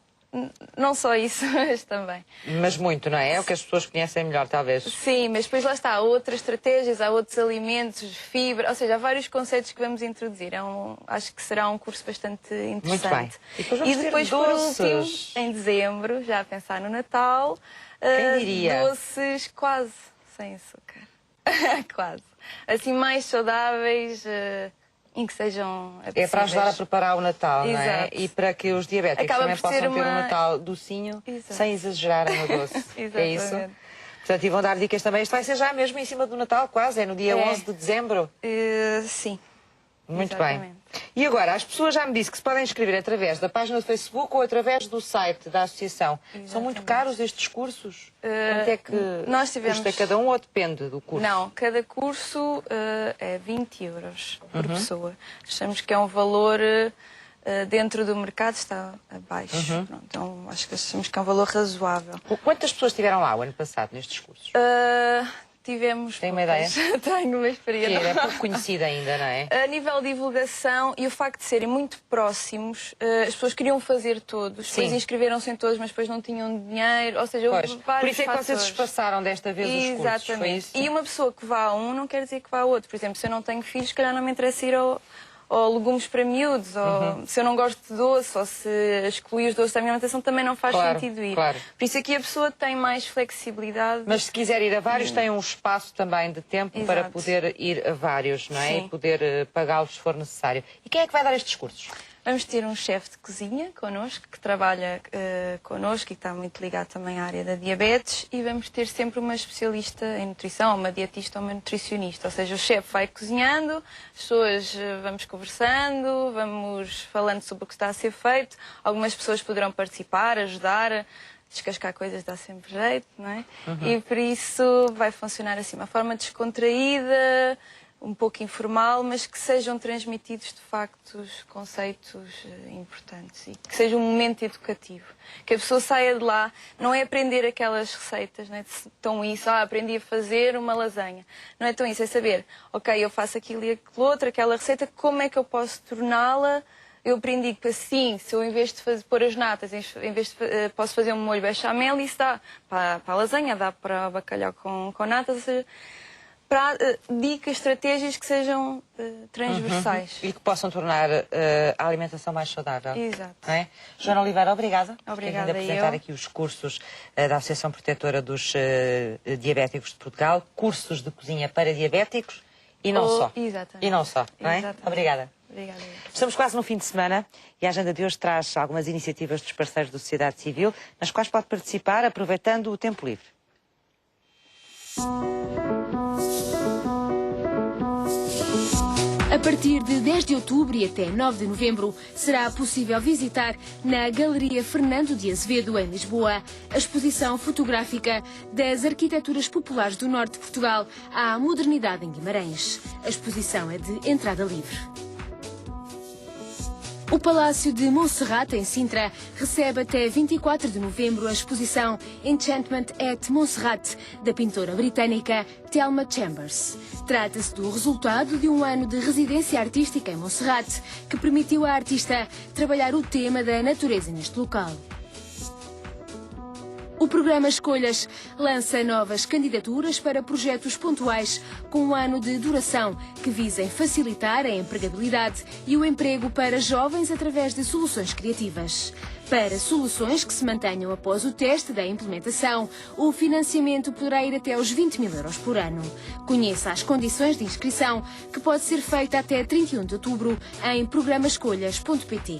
Não só isso, mas também. Mas muito, não é? É o que as pessoas conhecem melhor, talvez. Sim, mas depois lá está, há outras estratégias, há outros alimentos, fibra, ou seja, há vários conceitos que vamos introduzir. Acho que será um curso bastante interessante. Muito bem. E depois, por doces. último, em dezembro, já a pensar no Natal, Quem diria? doces quase sem açúcar. Quase. Assim, mais saudáveis, em que sejam É para ajudar a preparar o Natal, não é? Exato. E para que os diabéticos Acaba também por ser possam ter um uma- Natal docinho, Exato. sem exagerarem no doce. É isso? Exatamente. Portanto, e vão dar dicas também. Isto vai ser já mesmo em cima do Natal, quase. É no dia 11 de dezembro. Sim. Muito Exatamente. bem. E agora, as pessoas já me disse que se podem inscrever através da página do Facebook ou através do site da associação. São muito caros estes cursos? Quanto é que nós tivemos- custa cada um ou depende do curso? Não, cada curso é 20 euros por pessoa. Achamos que é um valor dentro do mercado, está abaixo. Pronto, então acho que achamos que é um valor razoável. Quantas pessoas estiveram lá o ano passado nestes cursos? Tivemos. Tem uma poucas. Tenho uma Que experiência. é pouco conhecida ainda, não é? A nível de divulgação e o facto de serem muito próximos, as pessoas queriam fazer todos, depois Sim. inscreveram-se em todos, mas depois não tinham dinheiro, ou seja, Pois. houve Por vários isso é que vocês fatores. espaçaram desta vez os cursos, Exatamente. foi isso? E uma pessoa que vá a um não quer dizer que vá a outro. Por exemplo, se eu não tenho filhos, se calhar não me interessa ir ao legumes para miúdos, ou se eu não gosto de doce, ou se excluir os doces da minha alimentação, também não faz Claro, sentido ir. claro. Por isso aqui a pessoa tem mais flexibilidade. Mas se quiser ir a vários, tem um espaço também de tempo Exato. para poder ir a vários, não é? Sim. E poder pagá-los se for necessário. E quem é que vai dar estes cursos? Vamos ter um chefe de cozinha connosco, que trabalha connosco e que está muito ligado também à área da diabetes, e vamos ter sempre uma especialista em nutrição, ou uma dietista ou uma nutricionista. Ou seja, o chefe vai cozinhando, as pessoas vamos conversando, vamos falando sobre o que está a ser feito, algumas pessoas poderão participar, ajudar, descascar coisas dá sempre jeito, não é? E por isso vai funcionar assim, uma forma descontraída, um pouco informal, mas que sejam transmitidos de facto os conceitos importantes e que seja um momento educativo. Que a pessoa saia de lá, não é aprender aquelas receitas, não é tão isso, aprendi a fazer uma lasanha. Não é tão isso, é saber, ok, eu faço aquilo e aquilo outro, aquela receita, como é que eu posso torná-la? Eu aprendi que assim, se eu em vez de pôr as natas, em vez de, posso fazer um molho bechamel, isso dá para a lasanha, dá para o bacalhau com natas, ou seja, para dicas, estratégias que sejam transversais. E que possam tornar a alimentação mais saudável. Exato. Não é? Joana Oliveira, obrigada. Obrigada, por ter vindo apresentar eu. aqui os cursos da Associação Protetora dos Diabéticos de Portugal, cursos de cozinha para diabéticos e não só. Exatamente. E não só, não é? Exatamente. Obrigada. Obrigada. Estamos quase no fim de semana e a agenda de hoje traz algumas iniciativas dos parceiros da sociedade civil, nas quais pode participar aproveitando o tempo livre. A partir de 10 de outubro e até 9 de novembro, será possível visitar na Galeria Fernando de Azevedo, em Lisboa, a exposição fotográfica das arquiteturas populares do norte de Portugal à modernidade em Guimarães. A exposição é de entrada livre. O Palácio de Montserrat, em Sintra, recebe até 24 de novembro a exposição Enchantment at Montserrat, da pintora britânica Thelma Chambers. Trata-se do resultado de um ano de residência artística em Montserrat, que permitiu à artista trabalhar o tema da natureza neste local. O programa Escolhas lança novas candidaturas para projetos pontuais com um ano de duração que visem facilitar a empregabilidade e o emprego para jovens através de soluções criativas. Para soluções que se mantenham após o teste da implementação, o financiamento poderá ir até aos 20 mil euros por ano. Conheça as condições de inscrição, que pode ser feita até 31 de outubro em programascolhas.pt.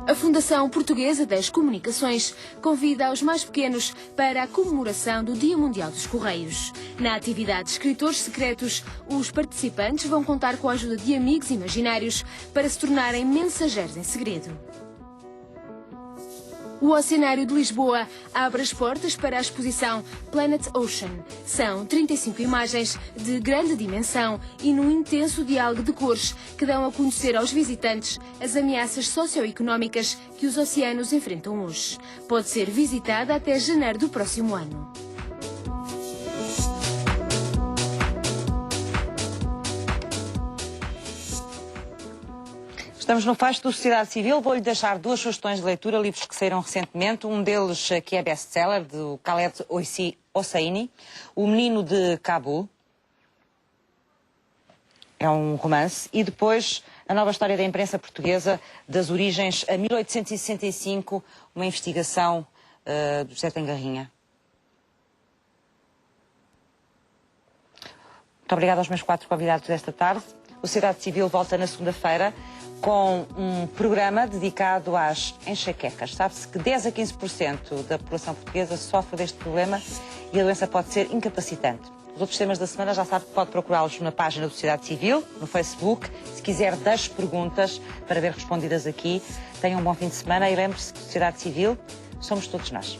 A Fundação Portuguesa das Comunicações convida os mais pequenos para a comemoração do Dia Mundial dos Correios. Na atividade Escritores Secretos, os participantes vão contar com a ajuda de amigos imaginários para se tornarem mensageiros em segredo. O Oceanário de Lisboa abre as portas para a exposição Planet Ocean. São 35 imagens de grande dimensão e num intenso diálogo de cores que dão a conhecer aos visitantes as ameaças socioeconómicas que os oceanos enfrentam hoje. Pode ser visitada até janeiro do próximo ano. Estamos no fecho do Sociedade Civil. Vou-lhe deixar 2 sugestões de leitura, livros que saíram recentemente. Um deles que é best-seller, do Khaled Hosseini, O Menino de Cabul. É um romance. E depois a nova história da imprensa portuguesa, das origens a 1865, uma investigação do José Tengarrinha. Muito obrigada aos meus 4 convidados desta tarde. O Sociedade Civil volta na segunda-feira com um programa dedicado às enxaquecas. Sabe-se que 10 a 15% da população portuguesa sofre deste problema e a doença pode ser incapacitante. Os outros temas da semana já sabe que pode procurá-los na página do Sociedade Civil, no Facebook. Se quiser, deixe perguntas para ver respondidas aqui. Tenham um bom fim de semana e lembre-se que Sociedade Civil somos todos nós.